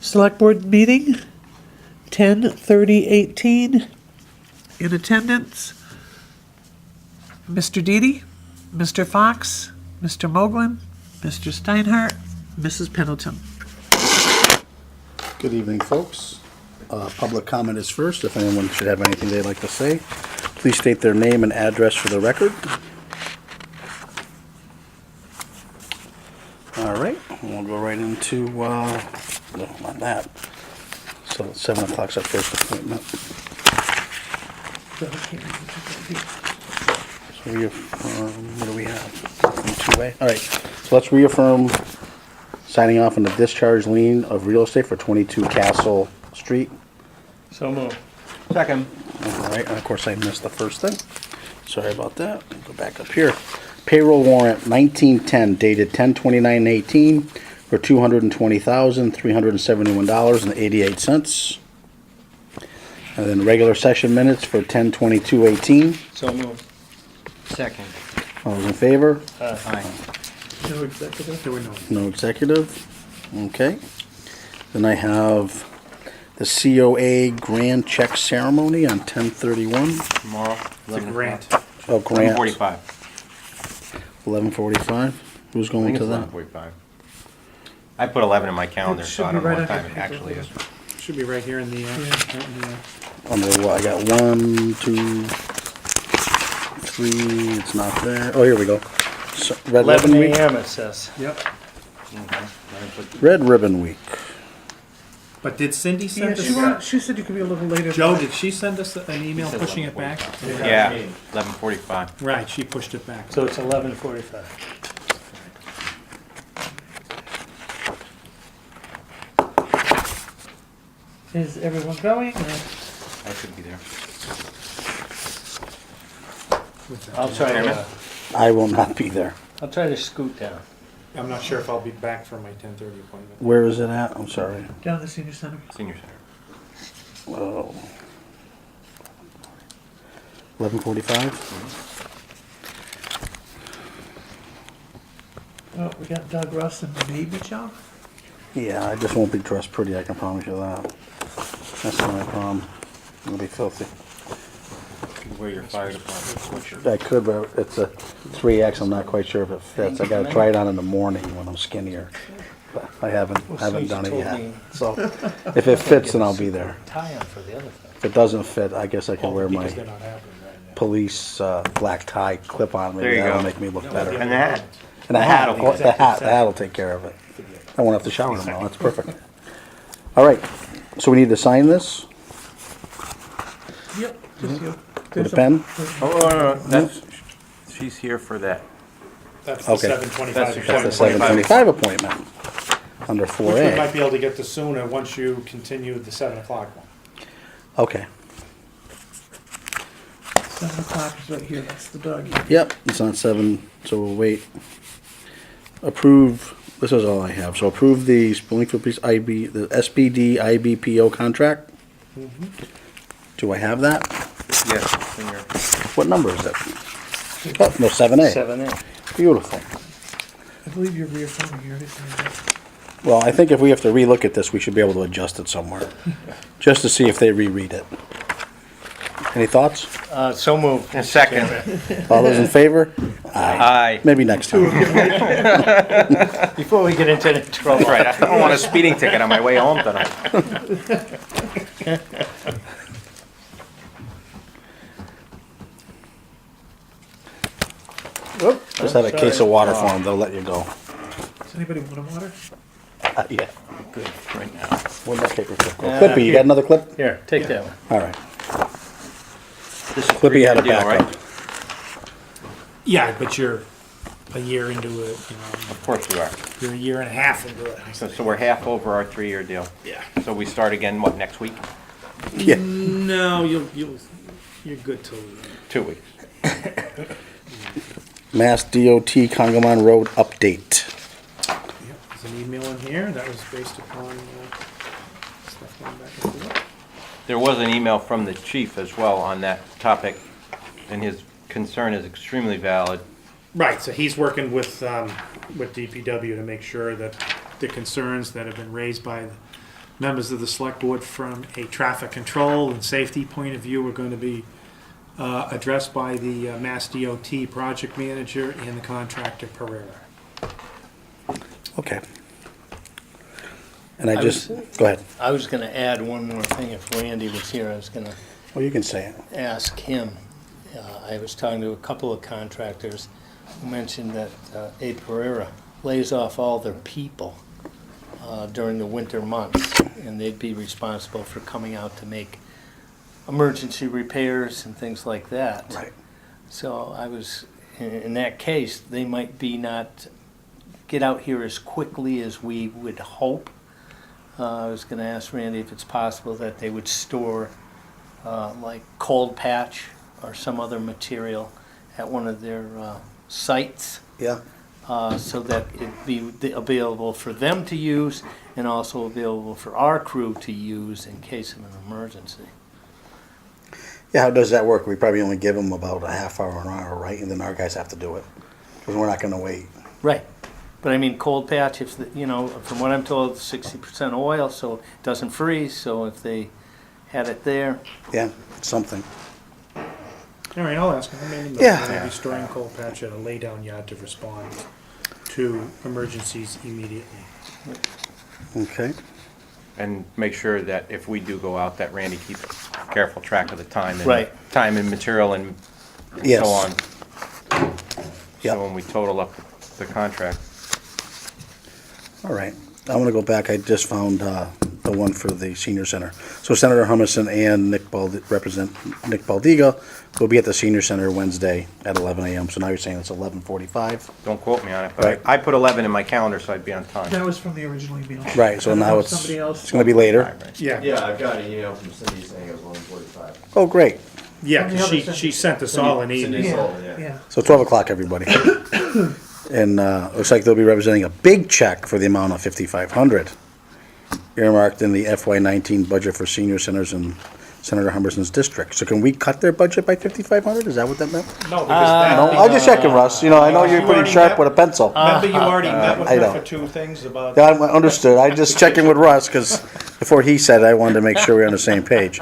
Select Board meeting, 10/30/18. In attendance, Mr. Didi, Mr. Fox, Mr. Moglen, Mr. Steinhardt, Mrs. Pendleton. Good evening, folks. Public comment is first. If anyone should have anything they'd like to say, please state their name and address for the record. All right, we'll go right into, no, not that. So 7 o'clock's our first appointment. So what do we have? 2A? All right, so let's reaffirm signing off on the discharge lien of real estate for 22 Castle Street. So moved. Second. All right, and of course I missed the first thing. Sorry about that. Go back up here. Payroll warrant 1910 dated 10/29/18 for $220,371.88. And then regular session minutes for 10/22/18. So moved. Second. All those in favor? Aye. No executive? There were no. No executive. Okay. Then I have the COA grand check ceremony on 10/31. Tomorrow. It's a grant. Oh, grant. 45. 11:45. Who's I going think to it's that? 11:45. I put 11 in my calendar, It so should I be don't know right what time after it actually is. Should be right here in the, Under what? I got 1, 2, 3. It's not there. Oh, here we go. So, Red 11 Ribbon Week. a.m. it says. Yep. Red Ribbon Week. But did Cindy Yeah, send us? she said you could be a little later. Joe, did she send us an email pushing it back? Yeah, 11:45. Right, she pushed it back. So it's 11:45. Is everyone going? I should be there. I'll try Chairman? to, I will not be there. I'll try to scoot down. I'm not sure if I'll be back for my 10:30 appointment. Where is it at? I'm sorry. Down at the senior center. Senior Center. Oh. 11:45. Oh, we got Doug Russ and maybe Joe? Yeah, I just won't be dressed pretty. I can promise you that. That's the only problem. It'll be filthy. Where your fire department switcher. I could, but it's a 3X. I'm not quite sure if it fits. I gotta try it on in the morning when I'm skinnier. But I haven't done it yet. So if it fits, then I'll be there. Tie on for the other thing. If it doesn't fit, I guess I can wear my Because they're not happening right now. police black tie clip on. There Maybe you that'll go. make me look better. And that. And a hat, That'll- the hat'll take care of it. I won't have to shower tomorrow. That's perfect. All right. So we need to sign this Yep, just you. with a pen. Oh, that's, she's here for that. That's the Okay. 7:25 That's your That's the appointment. 7:25 appointment under Which we might 4A. be able to get to sooner once you continue the 7 o'clock one. Okay. 7 o'clock is right here, that's the Doug. Yep, it's on 7, so we'll wait. Approve, this is all I have. So approve the Springfield Police the SPD IBPO contract. Do I have that? Yes, it's in your. What number is it? Oh, no, 7A. 7A. Beautiful. I believe you're reaffirming your everything. Well, I think if we have to relook at this, we should be able to adjust it somewhere, just to see if they reread it. Any thoughts? So moved. A second. All those in favor? Aye. Maybe next time. Before we get into the trouble. That's right. I don't want a speeding ticket on my way home tonight. Just have a case of water for them, they'll let you go. Does anybody want a water? Yeah. Good, right now. Where'd that paper clip go? Clippy, you got another clip? Here, take that one. All right. This is Clippy had a deal, right? backup. Yeah, but you're a year into it, Of course we are. you're a year and a half into it. So we're half over our 3-year deal. Yeah. So we start again, what, next week? Yeah. No, you're good till. 2 weeks. Mass DOT Congamon Road update. There's an email in here that was based upon stuff going back and forth. There was an email from the chief as well on that topic, and his concern is extremely valid. Right, so he's working with DPW to make sure that the concerns that have been raised by members of the select board from a traffic control and safety point of view are going to be addressed by the Mass DOT project manager and the contractor Pereira. Okay. And I just, go ahead. I was gonna add one more thing. If Randy was here, I was gonna Well, you can say it. ask him. I was talking to a couple of contractors who mentioned that A. Pereira lays off all their people during the winter months, and they'd be responsible for coming out to make emergency repairs and things like that. Right. So I was, in that case, they might be not get out here as quickly as we would hope. I was gonna ask Randy if it's possible that they would store like cold patch or some other material at one of their sites, Yeah. so that it'd be available for them to use and also available for our crew to use in case of an emergency. Yeah, how does that work? We probably only give them about a half hour, an hour, right? And then our guys have to do it. Because we're not gonna wait. Right. But I mean, cold patch, if, you know, from what I'm told, 60% oil, so it doesn't freeze, so if they had it there, Yeah, something. All right, I'll ask him. I mean, Yeah. maybe storing coal patch at a laydown yard to respond to emergencies immediately. Okay. And make sure that if we do go out, that Randy keeps careful track of the time. And Right. Time and material and Yes. so on. Yep. So when we total up the contract. All right. I'm gonna go back. I just found the one for the senior center. So Senator Hummerson and Represent Nick Baldiga will be at the senior center Wednesday at 11 a.m. So now you're saying it's 11:45? Don't quote me on it, but Right. I put 11 in my calendar, so I'd be on time. That was from the original email. Right, so I don't know now if it's somebody else- gonna be later. Right, right. Yeah, Yeah, I've got an email from Cindy saying it was 11:45. Oh, great. yeah, On the 'cause other she, side. she sent us all an Cindy email. Sullivan, yeah. Yeah. So 12 o'clock, everybody. And looks like they'll be representing a big check for the amount of $5,500 earmarked in the FY19 budget for senior centers in Senator Humberson's district. So can we cut their budget by $5,500? Is that what that meant? No, because that, No, I'm just checking, Russ. You know, I know you're You pretty already sharp met- with a pencil. remember you already met with I her know. for two things about. Yeah, I understood. I just checking with Russ because before he said, I wanted to make sure we're on the same page.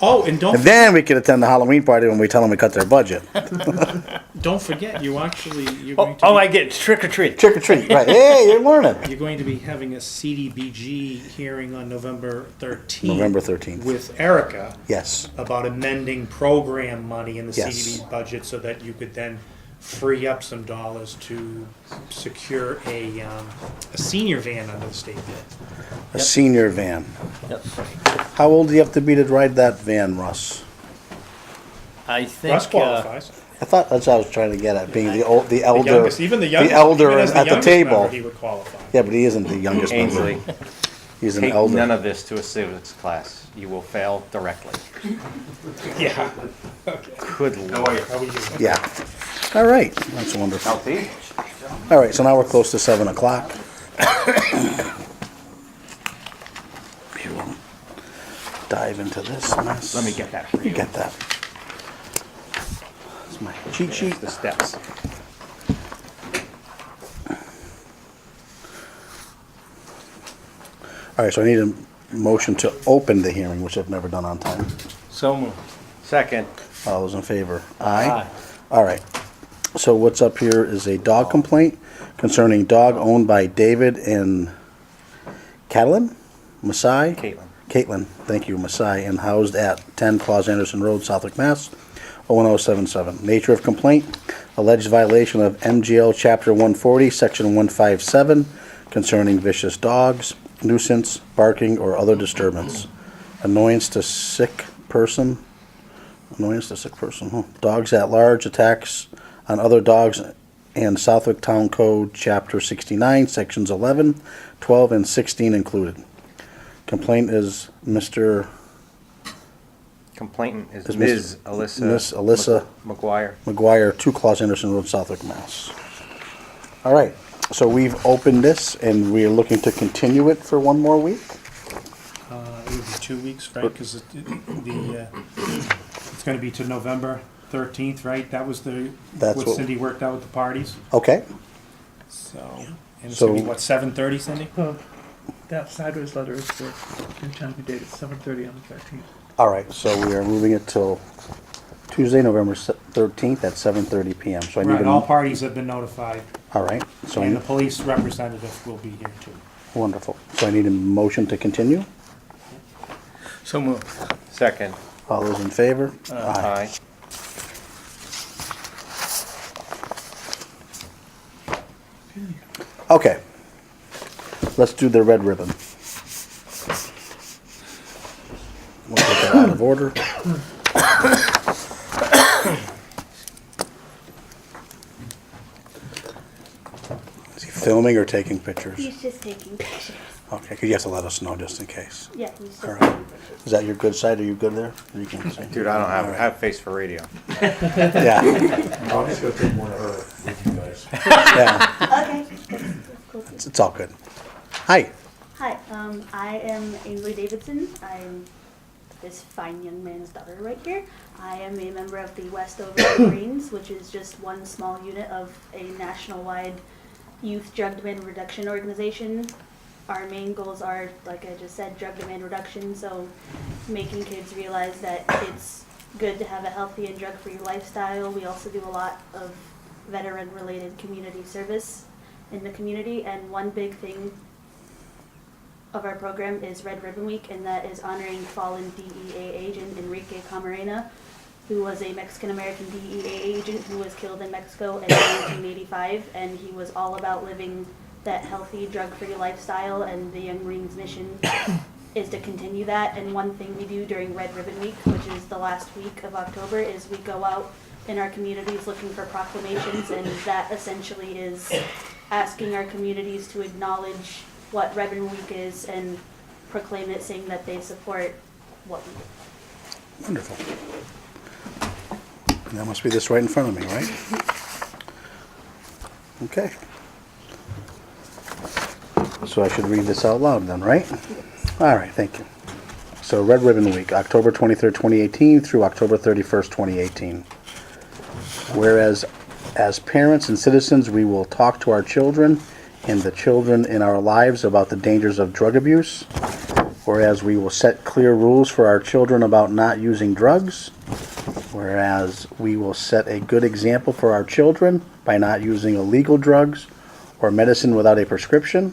Oh, and And then we could attend the Halloween party when we tell them we cut their budget. don't forget, you're going to oh, be, I get trick or treat. Trick or treat, right? Hey, you're learning. you're going to be having a CDBG hearing on November 13th. November 13th. With Erica Yes. about amending program money in the Yes. CDB budget so that you could then free up some dollars to secure a senior van under the state bid. A senior van. Yep. How old do you have to be to ride that van, Russ? I think, Russ qualifies. I thought that's what I was trying to get at, being the elder, The youngest, even the youngest, elder even as the at the youngest table. member, he would qualify. Yeah, but he isn't the youngest member. Ainsley, He's an take none elder. of this to a civics class. You will fail directly. Yeah. Good lord. How are you? Yeah. All right, that's wonderful. Healthy? All right, so now we're close to 7 o'clock. We will dive into this mess. Let me get that for You you. get that. It's my cheat sheet. The steps. All right, so I need a motion to open the hearing, which I've never done on time. so moved. Second. All those in favor? Aye. All right. So what's up here is a dog complaint concerning dog owned by David and Caitlin Masai. Caitlin, thank you, Masai, and housed at 10 Claus Anderson Road, Southwick, Mass. 01077. Nature of complaint: alleged violation of MGL Chapter 140, Section 157, concerning vicious dogs, nuisance, barking, or other disturbance, annoyance to sick person. Dogs at large, attacks on other dogs, and Southwick Town Code, Chapter 69, Sections 11, 12, and 16 included. Complaint is Complainant is Is Ms. Alyssa. Miss Alyssa McGuire. McGuire, 2 Claus Anderson Road, Southwick, Mass. All right, so we've opened this, and we're looking to continue it for one more week? It would be 2 weeks, right? Because it's going to be to November 13th, right? That was That's what what- Cindy worked out with the parties. Okay, So, and it's So- going to be, what, 7:30, Cindy? that sideways letter is the new time and date, it's 7:30 on the 13th. All right, so we are moving it till Tuesday, November 13th at 7:30 PM. So I need Right, all a, parties have been notified, all right, so I and the need, police representative will be here too. wonderful. So I need a motion to continue. So moved. Second. All those in favor? Aye. Okay. Let's do the red ribbon. We'll get that out of order. Is he filming or taking pictures? He's just taking pictures. Okay, because you have to let us know just in case. Yeah, he's just All right. taking pictures. Is that your good side? Are you good there? You can say. Dude, I don't have, I have face for radio. Yeah, I'll just go take one of her with you guys. yeah, Okay, that's cool. it's all good. Hi. Hi, I am Ainsley Davidson. I'm this fine young man's daughter right here. I am a member of the Westover Marines, which is just one small unit of a national-wide youth drug demand reduction organization. Our main goals are, like I just said, drug demand reduction, so making kids realize that it's good to have a healthy and drug-free lifestyle. We also do a lot of veteran-related community service in the community, and one big thing of our program is Red Ribbon Week, and that is honoring fallen DEA agent Enrique Camarena, who was a Mexican-American DEA agent who was killed in Mexico in 1985, and he was all about living that healthy, drug-free lifestyle, and the Young Marines mission is to continue that. And one thing we do during Red Ribbon Week, which is the last week of October, is we go out in our communities looking for proclamations, and that essentially is asking our communities to acknowledge what Red Ribbon Week is and proclaim it, saying that they support what we do. Wonderful. And that must be this right in front of me, right? Okay. So I should read this out loud then, right? All right, thank you. So Red Ribbon Week, October 23rd, 2018 through October 31st, 2018. Whereas as parents and citizens, we will talk to our children and the children in our lives about the dangers of drug abuse. Whereas we will set clear rules for our children about not using drugs. Whereas we will set a good example for our children by not using illegal drugs or medicine without a prescription.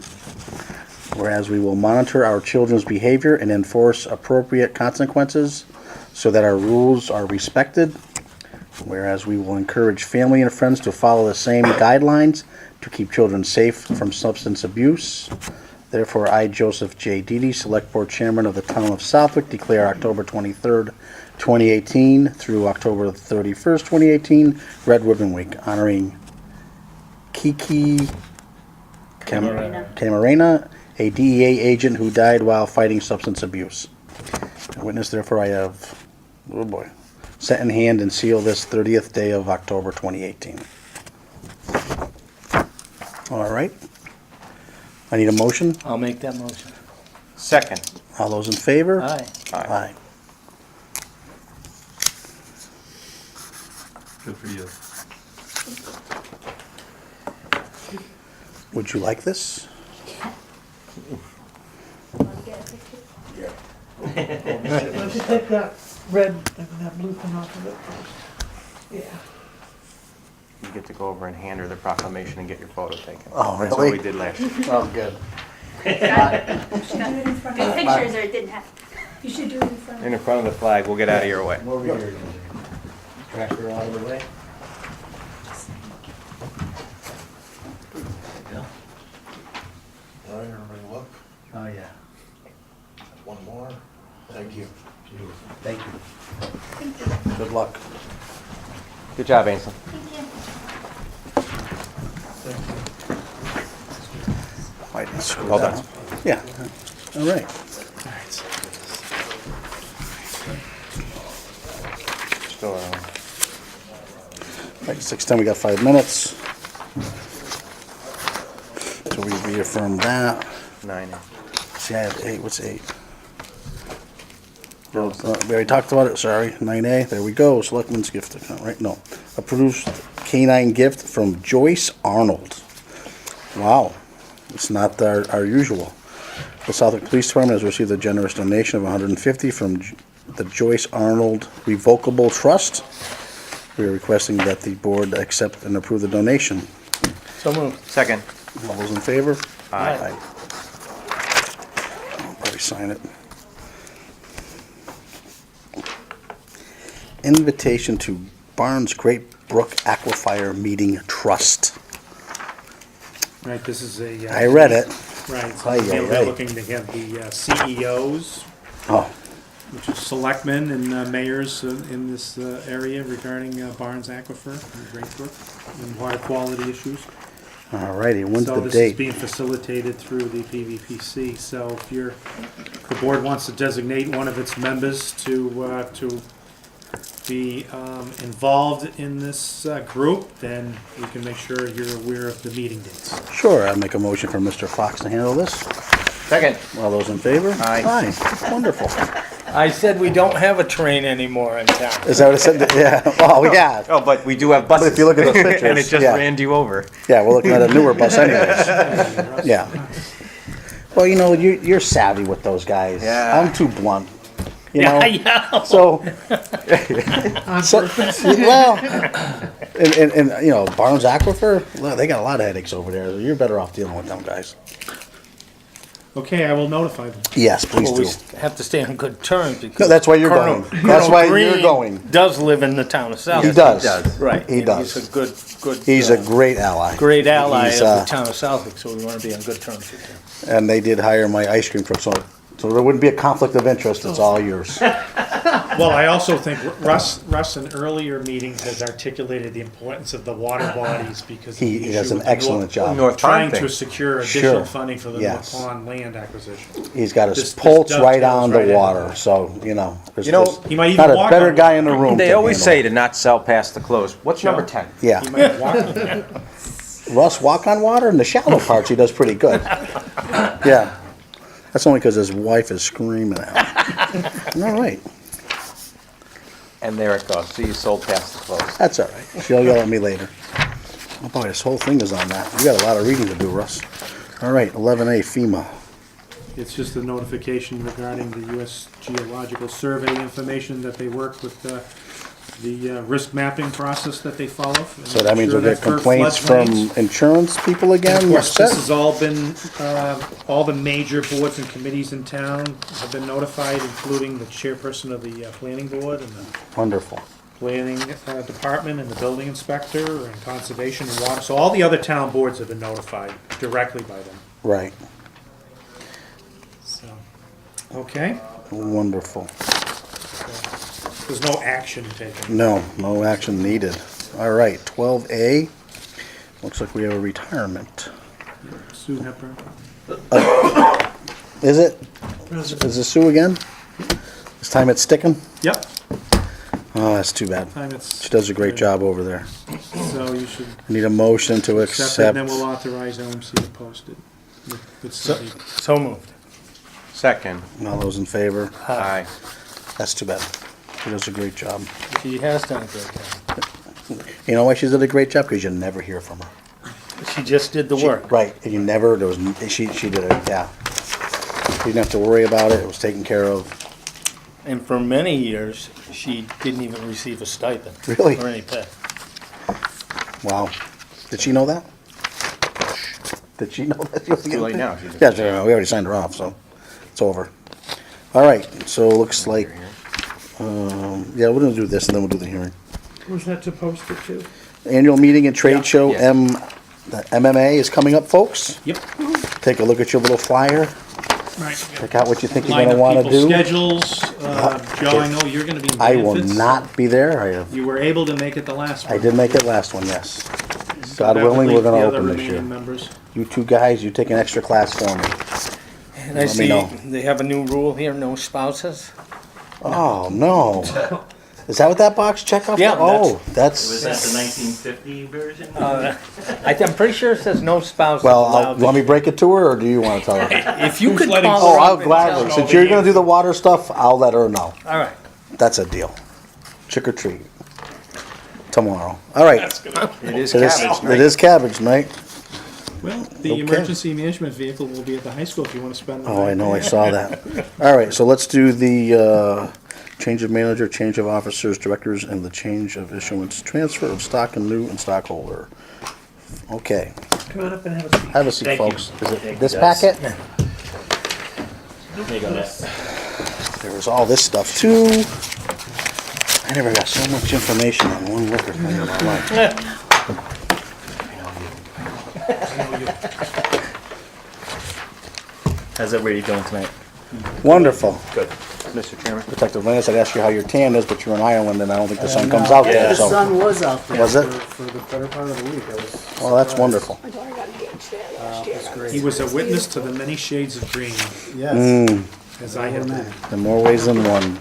Whereas we will monitor our children's behavior and enforce appropriate consequences so that our rules are respected. Whereas we will encourage family and friends to follow the same guidelines to keep children safe from substance abuse. Therefore, I, Joseph J. Dede, Select Board Chairman of the Town of Southwick, declare October 23rd, 2018 through October 31st, 2018, Red Ribbon Week, honoring Kiki Camarena, a DEA agent who died while fighting substance abuse. Witness, therefore, I have, oh boy, set in hand and seal this 30th day of October 2018. All right. I need a motion. I'll make that motion. Second. All those in favor? Aye. Aye. Good for you. Would you like this? Let's just take that red and that blue thing off of it first. Yeah. You get to go over and hand her the proclamation and get your photo taken. Oh, That's what really? we did last year. Oh, good. Good pictures, or it didn't happen. You should do it in front of In front of the flag, we'll get out of your way. Come over here. Tractor out of the way. All right, everybody look. Oh, yeah. One more. Thank you. Thank you. Good luck. Good job, Ainsley. I didn't screw Well that done. up. Yeah. All right. Still, Right, 6:10, we got 5 minutes. So we reaffirmed that. 9. See, I have 8. What's 8? We already talked about it, sorry. 9A, there we go. Selectmen's gift account, right? No. Approved canine gift from Joyce Arnold. Wow. It's not our usual. The Southwick Police Department has received a generous donation of $150 from the Joyce Arnold Revocable Trust. We are requesting that the board accept and approve the donation. So moved. Second. All those in favor? Aye. I'll probably sign it. Invitation to Barnes Great Brook Aquifer Meeting Trust. Right, this is a. I read it. Right, so Aye, aye, they're aye. looking to have the CEOs, Oh, which is selectmen and mayors in this area regarding Barnes Aquifer and Great Brook and water quality issues. all righty. When's So the this is date? being facilitated through the PVPC. So if the board wants to designate one of its members to be involved in this group, then we can make sure you're aware of the meeting dates. Sure, I'll make a motion for Mr. Fox to handle this. Second. All those in favor? Aye. Aye, wonderful. I said we don't have a train anymore in town. Is that what it said? Yeah, well, yeah, Oh, but we do have buses. if you look at those And it pictures, just yeah. ran you over. yeah, we're looking at a newer bus anyways. Yeah. Well, you know, you're savvy with those guys. Yeah. I'm too blunt, you know? Yeah. So, well, and you know, Barnes Aquifer, well, they got a lot of headaches over there. You're better off dealing with them guys. Okay, I will notify them. Yes, please Well, we do. have to stay on good terms because. No, that's why you're Colonel- going. That's Colonel why you're Green going. Does live in the town of South. He does. does. Right. He and does. He's a good. He's a great ally. great ally He's, of the town of Southwick, so we want to be on good terms with him. And they did hire my ice cream truck, so there wouldn't be a conflict of interest. It's all yours. Well, I also think Russ in earlier meetings has articulated the importance of the water bodies because. of the He does issue an with the excellent job. North Trying Pond to thing. secure Sure. additional funding for the Yes. North Pond land acquisition. He's got his This pulse right dovetails on the right in. water, so, you know. there's- You know, there's he might even not a walk better on guy in the room. They to always handle say it. to not sell past the close. What's number 10? Yeah. He might walk on that. Russ walk on water? In the shallow parts, he does pretty good. Yeah. That's only because his wife is screaming at him. All right. And there it goes. See, you sold past the close. That's all right. She'll yell at me later. Oh boy, this whole thing is on that. You got a lot of reading to do, Russ. All right, 11A FEMA. It's just a notification regarding the U.S. Geological Survey information that they work with the risk mapping process that they follow. So that means we'll Sure get that for complaints from floodplains. insurance people And again? of course, That's this it? has all the major boards and committees in town have been notified, including the chairperson of the planning board and the Wonderful. planning department and the building inspector and conservation and water. So all the other town boards have been notified directly by them. Right. So, okay, Wonderful. there's no action taken. No, no action needed. All right, 12A. Looks like we have a retirement. Sue Hepburn. Is it? Is it Sue again? This time it's sticking? Yep. Oh, that's too bad. Time it's. She does a great job over there. So you should Need a motion to accept it, accept. and then we'll authorize LMC to post it. with Cindy. So moved. Second. All those in favor? Aye. That's too bad. She does a great job. She has done a great job. You know why she did a great job? Because you never hear from her. She just did the work. Right, and you never, there was, she did it, yeah. You didn't have to worry about it, it was taken care of. And for many years, she didn't even receive a stipend. Really? Or any pay. Wow. Did she know that? Did she know that? It's too late now. She just- Yeah, sure, we already signed her off, so it's over. All right, so it looks like, yeah, we're gonna do this and then we'll do the hearing. Who's that supposed to do? Annual meeting and trade show, Yeah. the MMA is coming up, folks. Yep. Take a look at your little flyer, Right. check out what you think you're Line gonna up wanna people's do. schedules. Joe, I know you're gonna be in I will Banford's. not be there, You were able to make it the last one. I did make it last one, yes. So God that would willing, we're leave gonna the other open this year. remaining members. You two guys, you take an extra class for me. And I Let me see know. they have a new rule here, no spouses. Oh, no. Is that what that box check off? Yeah, Oh, Was that's, that the 1950 version? I'm pretty sure it says no spouses well, allowed. want me to break it to her, or do you wanna tell her? If you Who's could letting- call Oh, her I'll up and gladly, tell since you're gonna do the water stuff, I'll let her know. All right. That's a deal. Trick or treat. Tomorrow. All right. It is It is, cabbage it night. is cabbage night. Well, the Okay. emergency management vehicle will be at the high school if you want to spend the night. Oh, I know, I saw that. All right, so let's do the change of manager, change of officers, directors, and the change of issuance, transfer of stock and new and stockholder. Okay, Come on up and have a seat. have a seat, Thank you. folks. Is it Thank this you, guys. packet? There you go, Matt. There was all this stuff too. I never got so much information on one liquor thing in my life. How's everybody doing tonight? Wonderful. Good. Mr. Chairman? Detective Lance, I'd ask you how your tan is, but you're in Ireland and I don't think the sun comes out Yeah. there, The so. sun was out there. Was it? For the better part of the week. I was Well, that's surprised. wonderful. He was a witness to the many shades of green, Mm, as I have been. in more ways than one.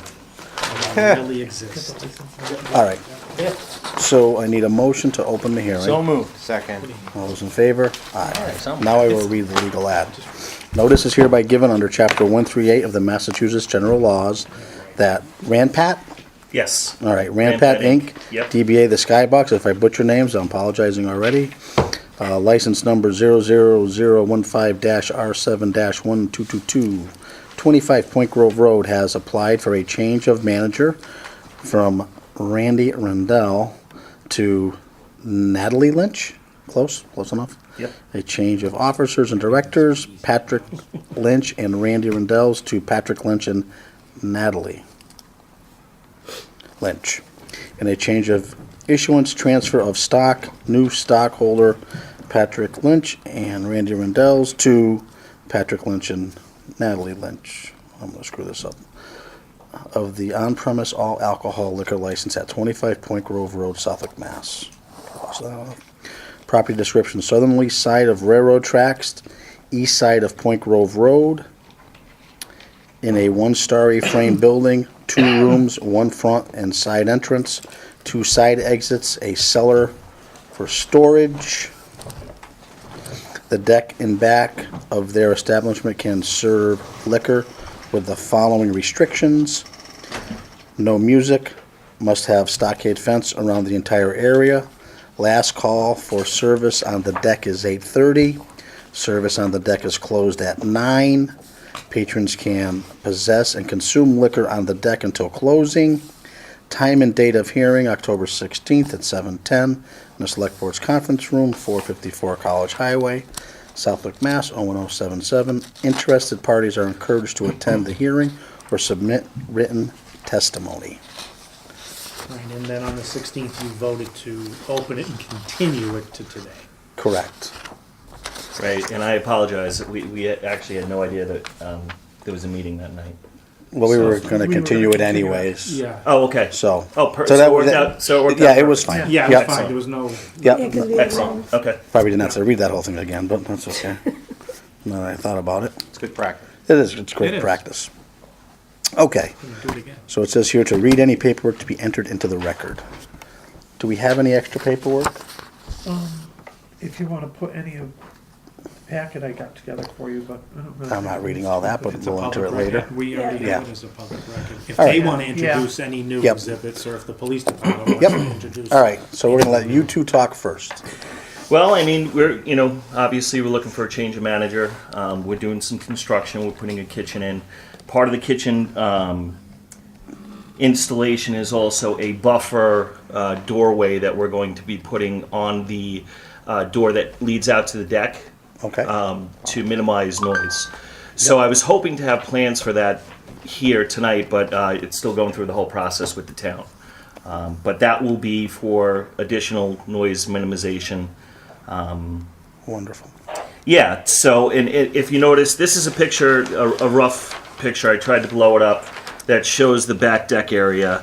Really exist. All right. So I need a motion to open the hearing. So moved. Second. All those in favor? Aye. some- Now I will read the legal ad. Notice is hereby given under Chapter 138 of the Massachusetts General Laws that Ranpat, Yes. all right, Ranpat Inc., Yep. DBA The Skybox, if I butcher names, I'm apologizing already. License number 00015-R7-1222, 25 Point Grove Road, has applied for a change of manager from Randy Rendell to Natalie Lynch. Close enough? Yep. A change of officers and directors, Patrick Lynch and Randy Rendells to Patrick Lynch and Natalie Lynch. And a change of issuance, transfer of stock, new stockholder, Patrick Lynch and Randy Rendells to Patrick Lynch and Natalie Lynch. I'm gonna screw this up. Of the on-premise all alcohol liquor license at 25 Point Grove Road, Suffolk, Mass. Cross that off. Property description: southerly side of railroad tracks, east side of Point Grove Road, in a one-story frame building, 2 rooms, 1 front and side entrance, 2 side exits, a cellar for storage. The deck and back of their establishment can serve liquor with the following restrictions: no music, must have stockade fence around the entire area. Last call for service on the deck is 8:30. Service on the deck is closed at 9. Patrons can possess and consume liquor on the deck until closing. Time and date of hearing, October 16th at 7:10 in the Select Board's Conference Room, 454 College Highway, Southwick, Mass. 01077. Interested parties are encouraged to attend the hearing or submit written testimony. Right, and then on the 16th, you voted to open it and continue it to today. Correct. Right, and I apologize. We actually had no idea that there was a meeting that night. Well, we were So going to we were continue gonna it continue anyways. Yeah. Oh, okay. So. Oh, So that- it worked that- out. So it worked Yeah, out it was perfect. fine. Yeah, it Yep. was fine. There was no, Yep. Excellent. Okay. Probably didn't have to read that whole thing again, but that's okay. Now that I thought about it. It's good practice. It is, it's It great is. practice. Okay, do it again. so it says here to read any paperwork to be entered into the record. Do we have any extra paperwork? If you want to put any of the packet I got together for you, but I don't really. I'm not reading all that, but It's a we'll enter it public later. record. We already Yeah. have it as a public record. If All they right. want to Yeah. introduce any new Yep. exhibits, or if the police department wants Yep. to introduce. All right, so we're gonna let you two talk first. Well, I mean, obviously we're looking for a change of manager. We're doing some construction. We're putting a kitchen in. Part of the kitchen installation is also a buffer doorway that we're going to be putting on the door that leads out to the deck Okay, to minimize noise. So I was hoping to have plans for that here tonight, but it's still going through the whole process with the town. But that will be for additional noise minimization. wonderful. Yeah, so if you notice, this is a picture, a rough picture. I tried to blow it up that shows the back deck area.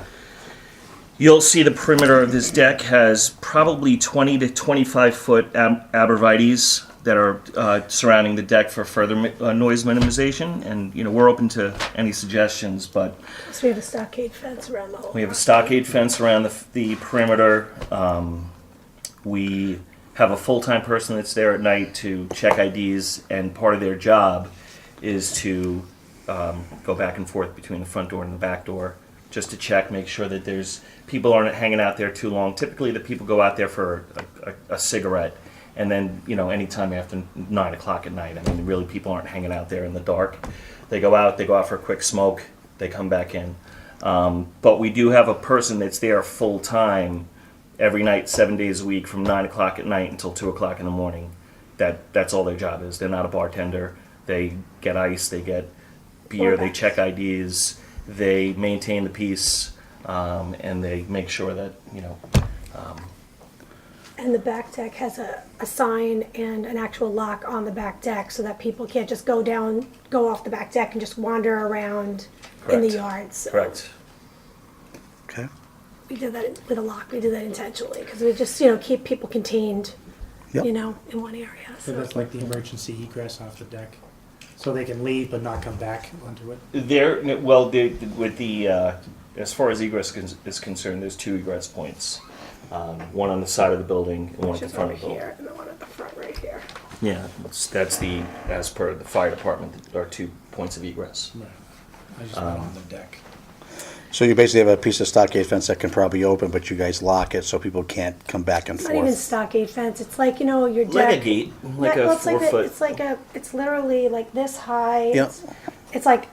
You'll see the perimeter of this deck has probably 20 to 25 foot abrevieties that are surrounding the deck for further noise minimization. And, we're open to any suggestions, but So we have a stockade fence around the whole. we have a stockade fence around the perimeter. We have a full-time person that's there at night to check IDs, and part of their job is to go back and forth between the front door and the back door, just to check, make sure that people aren't hanging out there too long. Typically, the people go out there for a cigarette, And then, anytime after 9 o'clock at night, I mean, really, people aren't hanging out there in the dark. They go out for a quick smoke, they come back in. But we do have a person that's there full time every night, 7 days a week, from 9 o'clock at night until 2 o'clock in the morning. That's all their job is. They're not a bartender. They get ice, they get beer, they check IDs, they maintain the peace, and they make sure that, And the back deck has a sign and an actual lock on the back deck so that people can't just go off the back deck and just wander around in the Correct. yard. So correct. Okay. we did that with a lock. We did that intentionally because we just, keep people contained, Yep. in one area. So So. that's like the emergency egress off the deck, so they can leave but not come back onto it. As far as egress is concerned, there's 2 egress points. One on the side of the building and one at the Just front over of the building. here and the one at the front right here. Yeah, as per the fire department, there are 2 points of egress. Right. I just went on the deck. So you basically have a piece of stockade fence that can probably open, but you guys lock it so people can't come back and It's not even forth. stockade fence. It's like, your deck. Like a gate, like Yeah, a well, it's 4-foot. it's literally like this high. Yep. It's like,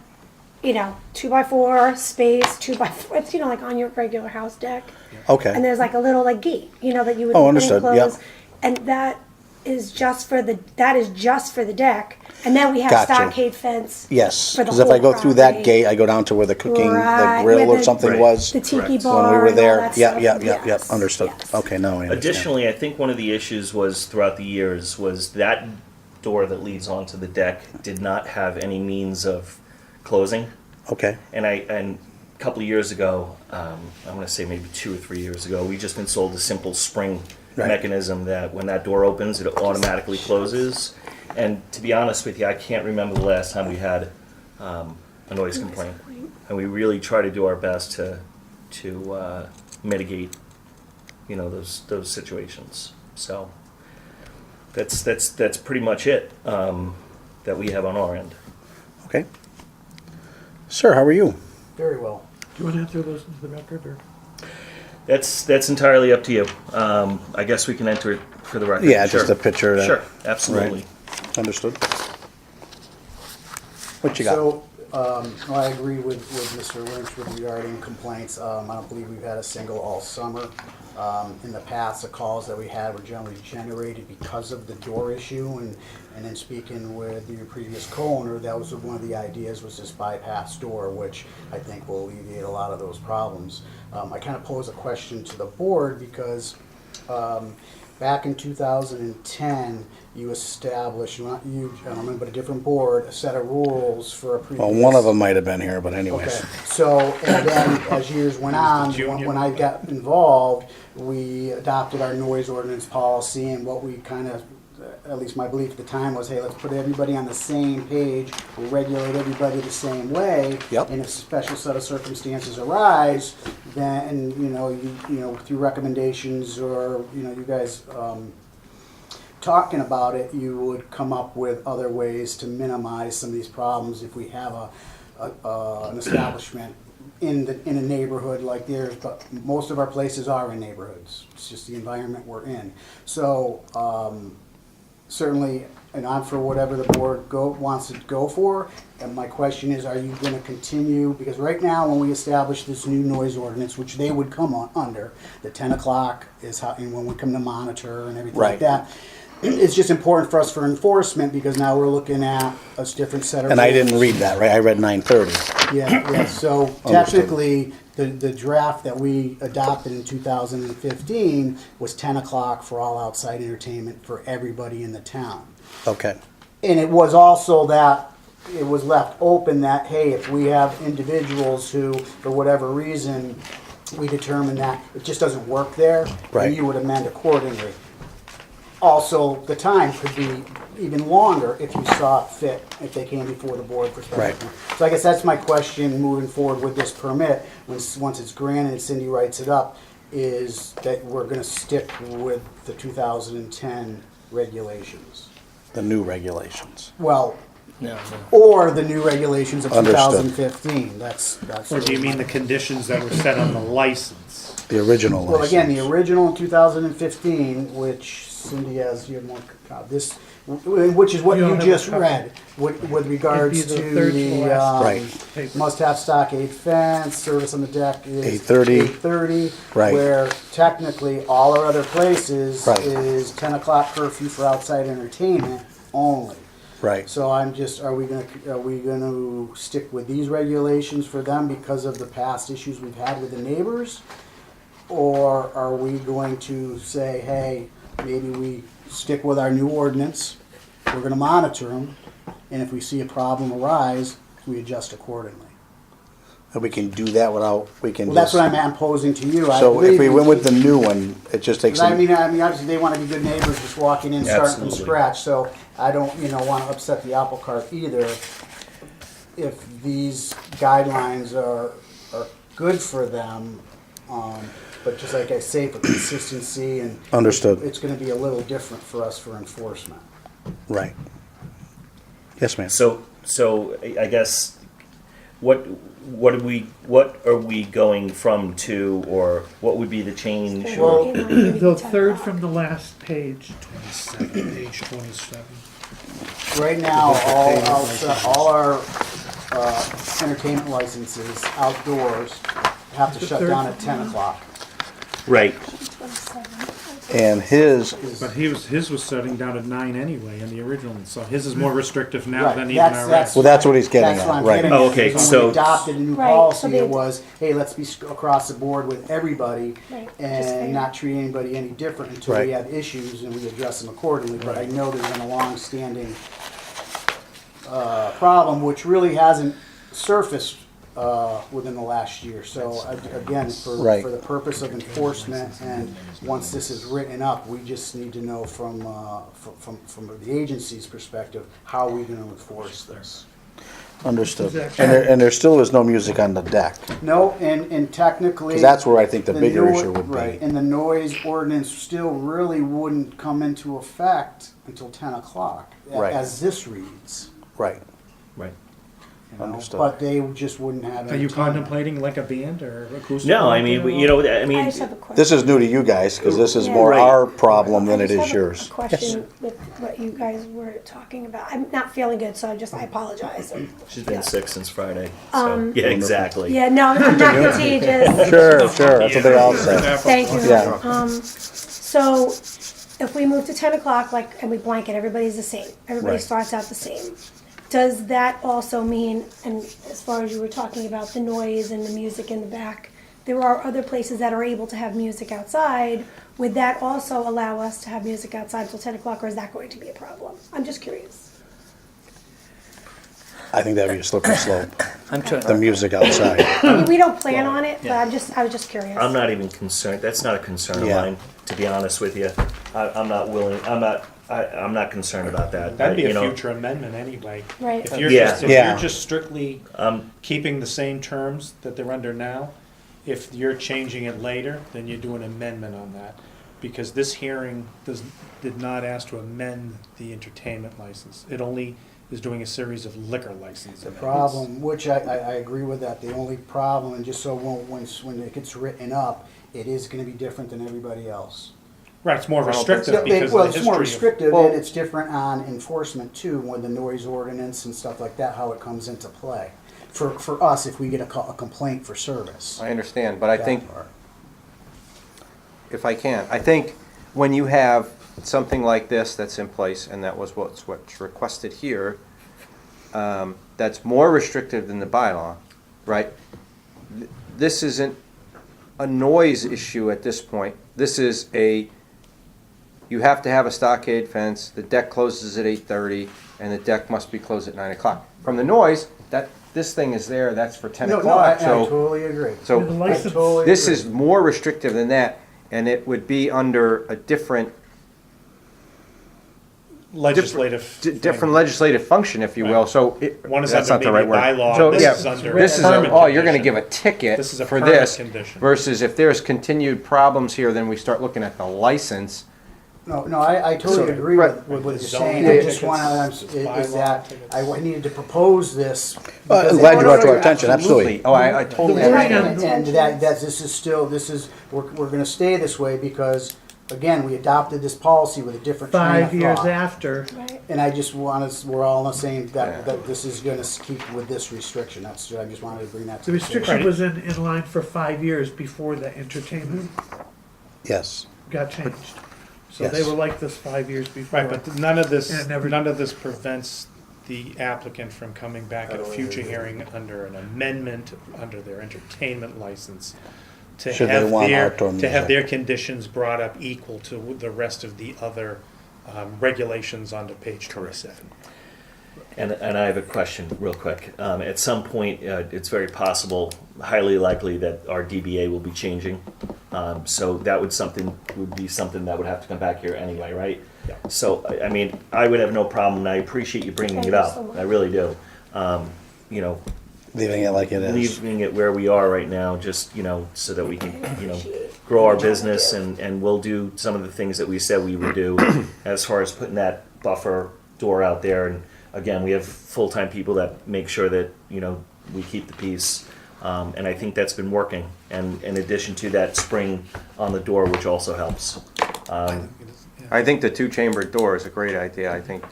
2x4 space, 2x4. It's, like on your regular house deck. Okay. And there's like a little like gate, that you would Oh, open understood, and yep. close. And that is just for the deck. And then we have Gotcha. stockade fence. Yes, for the because if I whole go through that property. gate, I go down to where the cooking, the Right, grill where or something Right. was The tiki Correct. bar. when we were and all there. that Yeah, stuff. yeah, yeah, yeah, Yes, understood. yes. Okay, now I understand. Additionally, I think one of the issues was throughout the years was that door that leads onto the deck did not have any means of closing. Okay, And a couple of years ago, I'm going to say maybe 2 or 3 years ago, we just installed a simple spring Right. mechanism that when that door opens, it automatically closes. And to be honest with you, I can't remember the last time we had a noise complaint. And we really try to do our best to mitigate, those situations. So that's pretty much it that we have on our end. okay. Sir, how are you? Very well. Do you want to enter those into the record, or? That's entirely up to you. I guess we can enter it for the record. Yeah, Sure. just a picture. That, Sure, absolutely. Understood. What you got? So, I agree with Mr. Lynch regarding complaints. I don't believe we've had a single all summer. In the past, the calls that we had were generally generated because of the door issue, and then speaking with your previous co-owner, that was one of the ideas, was this bypass door, which I think will alleviate a lot of those problems. I kind of pose a question to the board because back in 2010, you established, not you, gentlemen, but a different board, a set of rules for a previous... Well, one of them might have been here, but anyways. Okay, so, and then as years went on, when I got involved, we adopted our noise ordinance policy, and what we kind of, at least my belief at the time was, hey, let's put everybody on the same page, we'll regulate everybody the same way. Yep. And if a special set of circumstances arise, then, through recommendations or, you guys, talking about it, you would come up with other ways to minimize some of these problems if we have an establishment in a neighborhood like theirs, but most of our places are in neighborhoods. It's just the environment we're in. So certainly, and I'm for whatever the board wants to go for. And my question is, are you going to continue? Because right now, when we establish this new noise ordinance, which they would come under, the 10 o'clock is how, and when we come to monitor and everything like Right. that. It's just important for us for enforcement because now we're looking at a different set of And I rules. didn't read that, right? I read 9:30. Yeah, so Understood. technically, the draft that we adopted in 2015 was 10 o'clock for all outside entertainment for everybody in the town. Okay. And it was also that, it was left open that, hey, if we have individuals who, for whatever reason, we determine that it just doesn't work there, Right. then you would amend accordingly. Also, the time could be even longer if you saw it fit, if they came before the board for special. Right. So I guess that's my question moving forward with this permit, once it's granted and Cindy writes it up, is that we're gonna stick with the 2010 regulations. The new regulations. Well, No, or the new regulations of Understood. 2015, that's. Or do you mean the conditions that were set on the license? The original Well, again, the license. original in 2015, which Cindy has, you have more, this, which is what You don't you have just a copy. read, with regards It'd be to the third from the the, last Right. paper. must have stockade fence, service on the deck is 8:30. 8:30. Right. Where technically all our other places Right. is 10 o'clock curfew for outside entertainment only. Right. So I'm just, are we gonna stick with these regulations for them because of the past issues we've had with the neighbors? Or are we going to say, hey, maybe we stick with our new ordinance, we're gonna monitor them, and if we see a problem arise, we adjust accordingly? And we can do that without, we can Well, that's just. what I'm posing to you. I So if believe we went with the new one, it just takes. I some- mean, obviously, they want to be good neighbors, just walking in, starting from Absolutely. scratch, so I don't, want to upset the apple cart either. If these guidelines are good for them, but just like I say, for consistency and. Understood. It's gonna be a little different for us for enforcement. Right. Yes, ma'am. So I guess what are we going from to, or what would be the change? Well, The third from the last page. 27, page 27. Right now, all our entertainment licenses outdoors have to The shut third down from at 10 o'clock. Right. And his, But his was shutting down at 9 anyway in the original, so his is more restrictive now Right, than even that's- our that's- rest. well, that's what he's getting That's what at, I'm right. getting Oh, at. okay, When so- we adopted a new Right, so policy, they- it was, hey, let's be across the board with everybody Right, just fair. and not treat anybody any different until we Right. have issues and we address them accordingly. But I know there's been a long-standing problem, which really hasn't surfaced within the last year. So again, Right. for the purpose of enforcement, and once this is written up, we just need to know from the agency's perspective, how are we going to enforce this? understood. Exactly. And there still is no music on the deck. No, and technically. 'Cause that's where I think the bigger noi- issue would be. Right, and the noise ordinance still really wouldn't come into effect until 10 o'clock, Right. as this reads. Right. Right. you know, Understood. But they just wouldn't have. Are you entertainment. contemplating like a band or acoustic? No, I out mean, there? I I mean, just have a question. This is new to you guys, because this is more Right. our problem than I it just is have yours. A question with what you guys were talking about. I'm not feeling good, so I apologize. she's been Yeah. sick since Friday. So, yeah, exactly. Yeah, no, I'm not contagious. Sure, that's what they all say. Thank you. Yeah. So if we move to 10 o'clock, and we blanket, everybody's the same. Everybody Right. starts out the same. Does that also mean, and as far as you were talking about the noise and the music in the back, there are other places that are able to have music outside. Would that also allow us to have music outside until 10 o'clock, or is that going to be a problem? I'm just curious. I think that'd be a slippery slope, I'm trying. the music outside. I mean, we don't plan on it, but I was just curious. I'm not even concerned. That's not a concern Yeah. of mine, to be honest with you. I'm not willing. I'm not concerned about that. That'd be You a know, future amendment anyway. Right. If you're Yeah. just, if Yeah. you're just strictly keeping the same terms that they're under now, if you're changing it later, then you do an amendment on that. Because this hearing did not ask to amend the entertainment license. It only is doing a series of liquor license The amendments. problem, which I agree with that, the only problem, and just so when it gets written up, it is gonna be different than everybody else. Right, it's more I don't think restrictive so. because Well, of the it's more history of. restrictive, Well- and it's different on enforcement too, with the noise ordinance and stuff like that, how it comes into play. For us, if we get a complaint for service. I understand, but I That think, part. if I can, I think when you have something like this that's in place, and that was what's requested here, that's more restrictive than the bylaw, right? This isn't a noise issue at this point. This is you have to have a stockade fence, the deck closes at 8:30, and the deck must be closed at 9 o'clock. From the noise, this thing is there, that's for 10 No, I o'clock, so. totally agree. So The I license- totally this agree. is more restrictive than that, and it would be under a different Legislative. different legislative function, if you will, so. One is that's under not the maybe right a word. bylaw, So, this yeah, is under. This is, permit you're gonna condition. give a ticket This is a for permit this, condition. versus if there's continued problems here, then we start looking at the license. No, I totally So- agree right. with what you're Zoning saying. I just tickets, want it's to, is bylaw that tickets. I needed to propose this. I'm because- glad you brought it to our No, attention, absolutely. Oh, I totally The wording understand. on- And that this is still, we're gonna stay this way because again, we adopted this policy with a different train of 5 years thought. after. Right. And I just want us, we're all on the same, that, Yeah. that this is gonna keep with this restriction. That's, I just wanted to bring that to The the restriction table. was in line for 5 years before the entertainment Yes. got changed. So they Yes. were like this 5 years before. Right, but none of this, And it never- none of this prevents the applicant from coming back at a future hearing under an amendment, under their entertainment license, to Should they have want their, outdoor to have music. their conditions brought up equal to the rest of the other regulations under page 27. And I have a question real quick. At some point, it's very possible, highly likely, that our DBA will be changing. So that would be something that would have to come back here anyway, right? Yeah. So, I mean, I would have no problem, and I appreciate you bringing Thank it you up. so much. I really do. You know, Leaving it like it is. leaving it where we are right now, just, you know, so that we can, you know, grow our business, and we'll do some of the things that we said we would do as far as putting that buffer door out there. And again, we have full-time people that make sure that, you know, we keep the peace. And I think that's been working. And in addition to that spring on the door, which also helps. I think the two-chambered door is a great idea. I think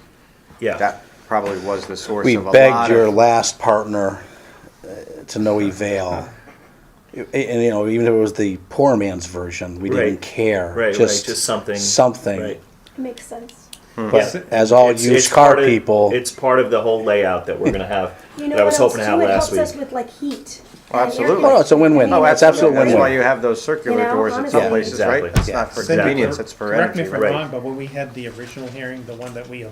Yeah. that probably was the source We of a lot begged your of. last partner to no avail. And, you know, even if it was the poor man's version, we didn't Right. care. Right, Just just something. Something. Right. Makes sense. But as all It's used car part of- people, It's part of the whole layout that we're gonna have, You know that I was what else hoping to have too? It last helps us week. with like heat. Oh, absolutely. oh, no, it's a win-win. Oh, It's absolutely That's why win-win. you have those circular You know, doors at some honestly. places, Yeah, right? exactly. It's not for Exactly. convenience, it's for Correct me energy, if I'm right? wrong, but when we had the original hearing, the one that we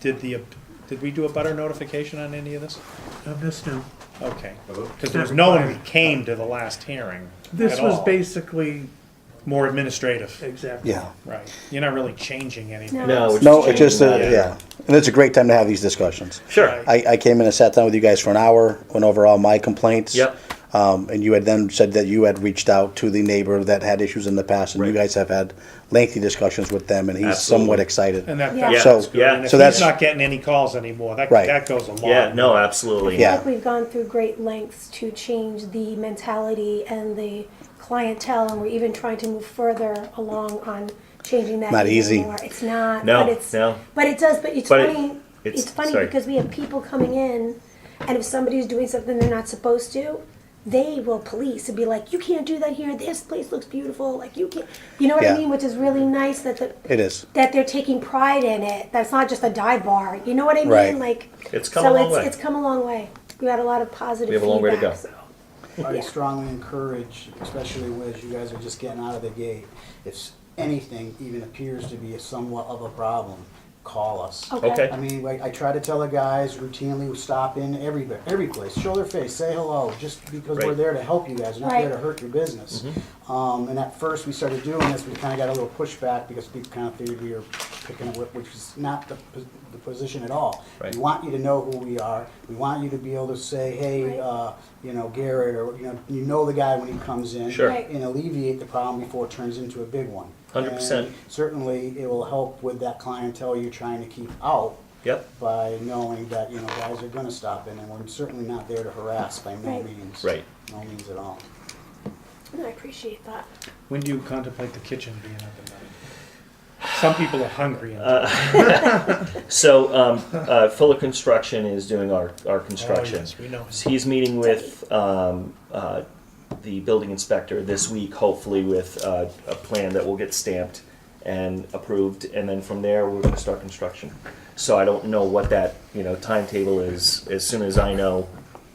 did we do a butter notification on any of this? This new. Okay, because there was no one who came to the last hearing This at was all. basically, More administrative, exactly. Yeah. right? You're not really changing anything. No. No, No, it's just, changing, yeah. And it's a great time to have these discussions. Sure. I came in and sat down with you guys for an hour, went over all my complaints. Yep. And you had then said that you had reached out to the neighbor that had issues in the past, and you Right. guys have had lengthy discussions with them, and he's Absolutely. somewhat excited. And that, Yeah. that's So- good. yeah. And if so that's- he's not getting any calls anymore, that, Right. that goes a long Yeah, no, way. absolutely. I Yeah. feel like we've gone through great lengths to change the mentality and the clientele, and we're even trying to move further along on changing that. Not even easy. more. It's not. No, but it's, no. But it does. But it's But funny. it's- It's funny sorry. because we have people coming in, and if somebody's doing something they're not supposed to, they will police and be like, "You can't do that here. This place looks beautiful. Like you can't." You know what Yeah. I mean? Which is really nice that It is. that they're taking pride in it. That's not just a dive bar. You know what I mean? Right. Like It's come so a long way. it's come a long way. We had a lot of positive We have a long way to feedback. go. So. I Yeah. strongly encourage, especially as you guys are just getting out of the gate, if anything even appears to be somewhat of a problem, call us. Okay. I mean, like, I try to tell the guys routinely, we stop in every place, show their face, say hello, just because we're Right. there to help you guys, not there Right. to hurt your business. Mm-hmm. And at first we started doing this, we kind of got a little pushback because people kind of figured we were picking a whip, which is not the position at all. Right. We want you to know who we are. We want you to be able to say, hey, Right. you know, Garrett, or you know the guy when he comes in, Sure. Right. and alleviate the problem before it turns into a big one. 100%. And certainly, it will help with that clientele you're trying to keep out Yep. by knowing that, you know, guys are gonna stop in, and we're certainly not there to harass by no Right. means. Right. No means at all. And I appreciate that. When do you contemplate the kitchen being up and running? Some people are hungry. And So, Fuller Construction is doing our construction. Oh, yes, we know. He's meeting with the building inspector this week, hopefully with a plan that will get stamped and approved, and then from there, we're gonna start construction. So I don't know what that, timetable is. As soon as I know,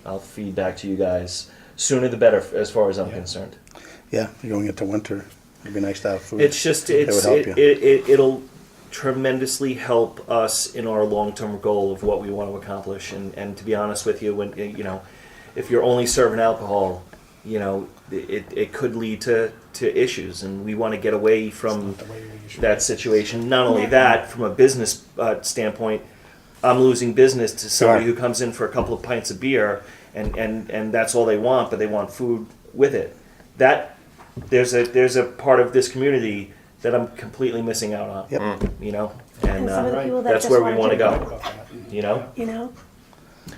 I'll feed back to you guys. Sooner the better, as far as I'm concerned. Yeah, you're going into winter. It'd be nice to have food. It's just, It would help you. it'll tremendously help us in our long-term goal of what we want to accomplish. And to be honest with you, when, if you're only serving alcohol, it could lead to issues, and we want to get away from the way we usually that situation. Not only that, from a business standpoint, I'm losing business to somebody Sure. who comes in for a couple of pints of beer, and that's all they want, but they want food with it. That there's a part of this community that I'm completely missing out on. Yep. And some of the people that that's just where we wanna want to drink go. about that. You know, You know,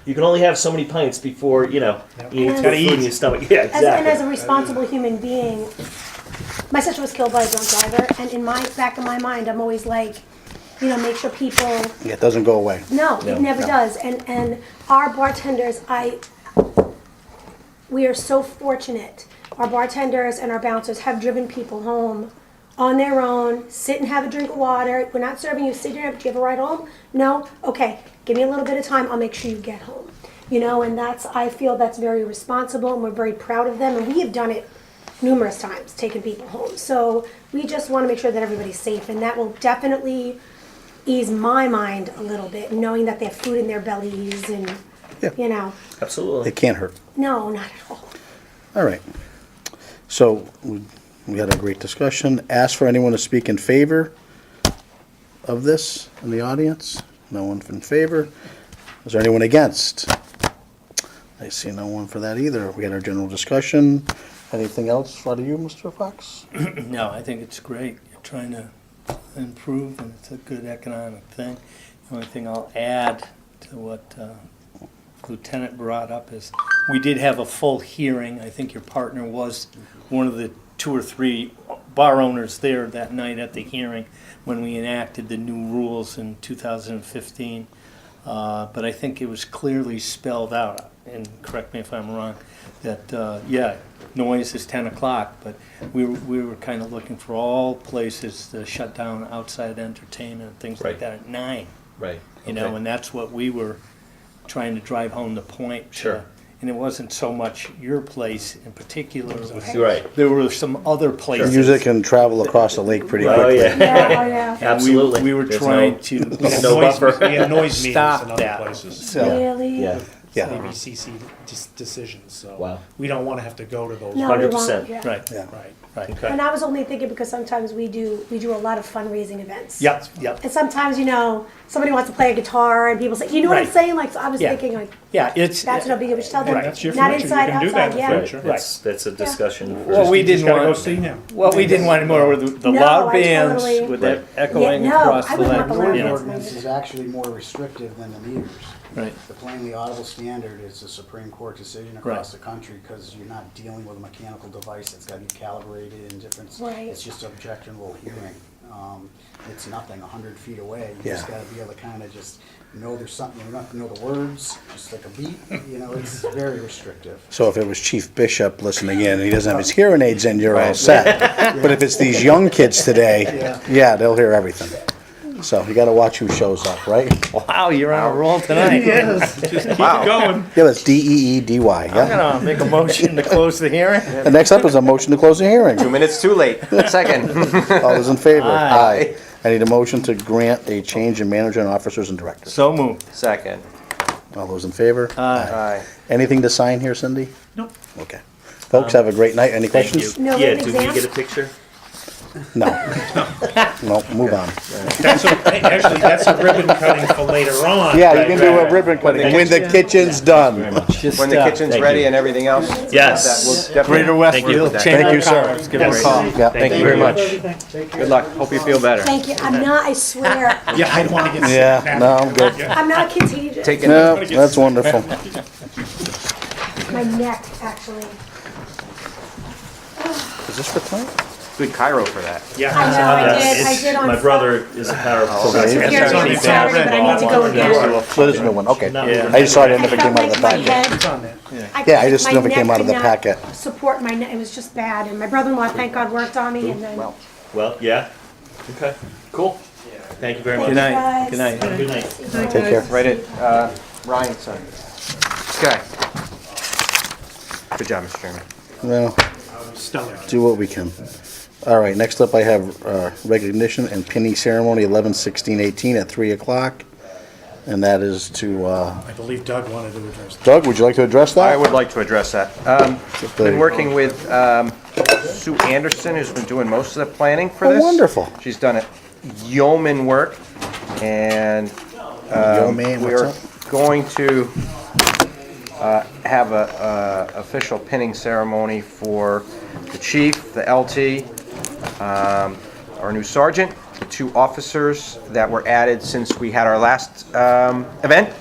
you can only have so many pints before you Yep. eat And food in your stomach. Yeah, and as a exactly. responsible human being, my sister was killed by a drunk driver, and in my back of my mind, I'm always like, you know, make sure people. Yeah, it doesn't go away. No, it never does. And our bartenders, we are so fortunate. Our bartenders and our bouncers have driven people home on their own, sit and have a drink of water. We're not serving you, sit here, do you have a ride home? No? Okay, give me a little bit of time, I'll make sure you get home. You know, and I feel that's very responsible, and we're very proud of them, and we have done it numerous times, taking people home. So we just want to make sure that everybody's safe, and that will definitely ease my mind a little bit, knowing that they have food in their bellies and, you know. Absolutely. It can't hurt. No, not at all. All right. So we had a great discussion. Ask for anyone to speak in favor of this in the audience. No one in favor. Is there anyone against? I see no one for that either. We had our general discussion. Anything else out of you, Mr. Fox? No, I think it's great. You're trying to improve, and it's a good economic thing. The only thing I'll add to what Lieutenant brought up is we did have a full hearing. I think your partner was one of the 2 or 3 bar owners there that night at the hearing when we enacted the new rules in 2015. But I think it was clearly spelled out, and correct me if I'm wrong, that, noise is 10 o'clock, but we were kind of looking for all places to shut down outside entertainment and things like that at 9. Right. You know, and that's what we were trying to drive home the point. Sure. And it wasn't so much your place in particular. It was, Right. there were some other places. Music can travel across the lake pretty Oh, quickly. yeah. Yeah, oh, yeah. And Absolutely. We were There's trying no- to no buffer. We have noise meters stop in other that. places. So, Really? Yeah. Yeah. ABCC decisions, so. Wow. We don't wanna have to go to those. No, we 100%. won't, yeah. right, Yeah. Right. right. Okay. And I was only thinking because sometimes we do a lot of fundraising events. Yep, yep. And sometimes, you know, somebody wants to play a guitar and people say, you know what I'm Right. saying? Like, so I was Yeah. thinking like, Yeah, it's. that's no big deal, we should tell them, Right. That's your not future. You inside, can do that outside, in yeah. the future. That's a discussion. Well, we Just didn't gotta go want, see him. well, we didn't want more with the No, loud I bands totally- with that Yeah, echoing no, across I the wouldn't want the land, loud you The know. ordinance is actually more restrictive than the meters. Right. The plainly audible standard is a Supreme Court decision across the country because you're not dealing with a mechanical device that's got to be calibrated and different. Right. It's just objectionable hearing. It's nothing, 100 feet away. You just Yeah. got to be able to kind of just know there's something. You don't have to know the words, just like a beat. You know, it's very restrictive. So if it was Chief Bishop listening in and he doesn't have his hearing aids in, you're all set. But if it's these young kids today, yeah, they'll hear everything. So you gotta watch who shows up, right? Wow, you're on a roll tonight. Wow. Going. Yeah, that's D-E-E-D-Y, I'm yeah. gonna make a motion to close the hearing. And next up is a motion to close the hearing. 2 minutes too late. Second. All those in favor? Aye. I need a motion to grant a change in manager and officers and directors. So moved. Second. All those in favor? Aye. Anything to sign here, Cindy? Nope. Okay. Folks, have a great night. Any Thank questions? you. No Yeah, written did we exam? get a picture? No. No, move on. Actually, that's a ribbon cutting for later on. Yeah, you can do a ribbon cutting when the kitchen's done. Just, When the kitchen's Thank ready you. and everything else. Yes. that will definitely- Greater Westfield Thank Chamber you, of sir. Commerce, give them a Yes. call. Yeah. Thank you very much. Good luck. Hope you feel better. Thank you, I'm not, I swear, Yeah, I don't wanna get. Yeah, no, I'm good. I'm not contagious. Take it. No, that's wonderful. My neck, actually. Is this for tonight? Good Cairo for that. Yeah. I know, I Yes. did on. My brother is a chiropractor. Okay. Here Yes, on I Saturday, but I need to go again. So this is a new one, okay. Yeah. I just saw it, I never I came felt out of like the my packet. head. It's on there. Yeah, I just my never neck came out of could the not packet. Support my neck, it was just bad, and my brother-in-law, thank God, worked on me, and then. Well, yeah. Okay. Cool. Thank you very much. Good night. Guys. Good night. Good night. Take care. Right it. Ryan, sorry. Okay. Good job, Mr. Chairman. Well, Stellar. do what we can. All right, next up I have recognition and pinning ceremony, 11/16/18 at 3 o'clock. And that is to, I believe Doug wanted to address that. Doug, would you like to address that? I would like to address that. Been working with Sue Anderson, who's been doing most of the planning for Oh, this. wonderful. She's done it yeoman work, and Yo, man, what's we're up? going to have a official pinning ceremony for the chief, the LT, our new sergeant, the 2 officers that were added since we had our last event.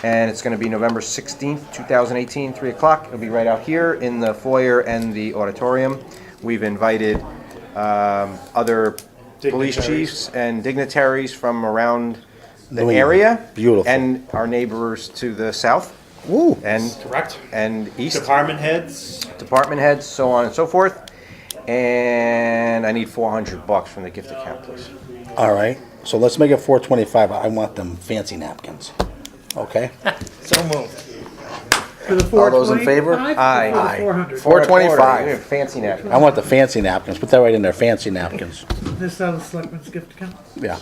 And it's going to be November 16th, 2018, 3 o'clock. It'll be right out here in the foyer and the auditorium. We've invited other police Dignitaries. chiefs and dignitaries from around the New England. area. Beautiful. And our neighbors to the south Woo. and Correct. east. Department heads. Department heads, so on and so forth. And I need $400 from the gift account, please. All right. So let's make it 425. I want them fancy napkins. Okay. So moved. For the All those in 425 favor? or for the Aye. 400? 425. We have fancy napkins. I want the fancy napkins. Put that right in there. Fancy napkins. This out of the selectmen's gift account? Yeah.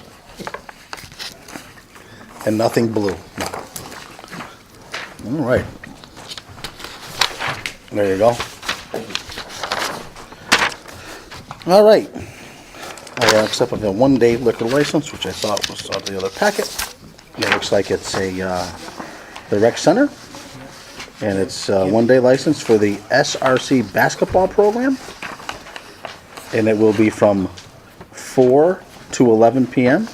And nothing blue. No. All right. There you go. All right. I accept a one-day liquor license, which I thought was on the other packet. It looks like it's the rec center. And it's a one-day license for the SRC basketball program. And it will be from 4 to 11 p.m.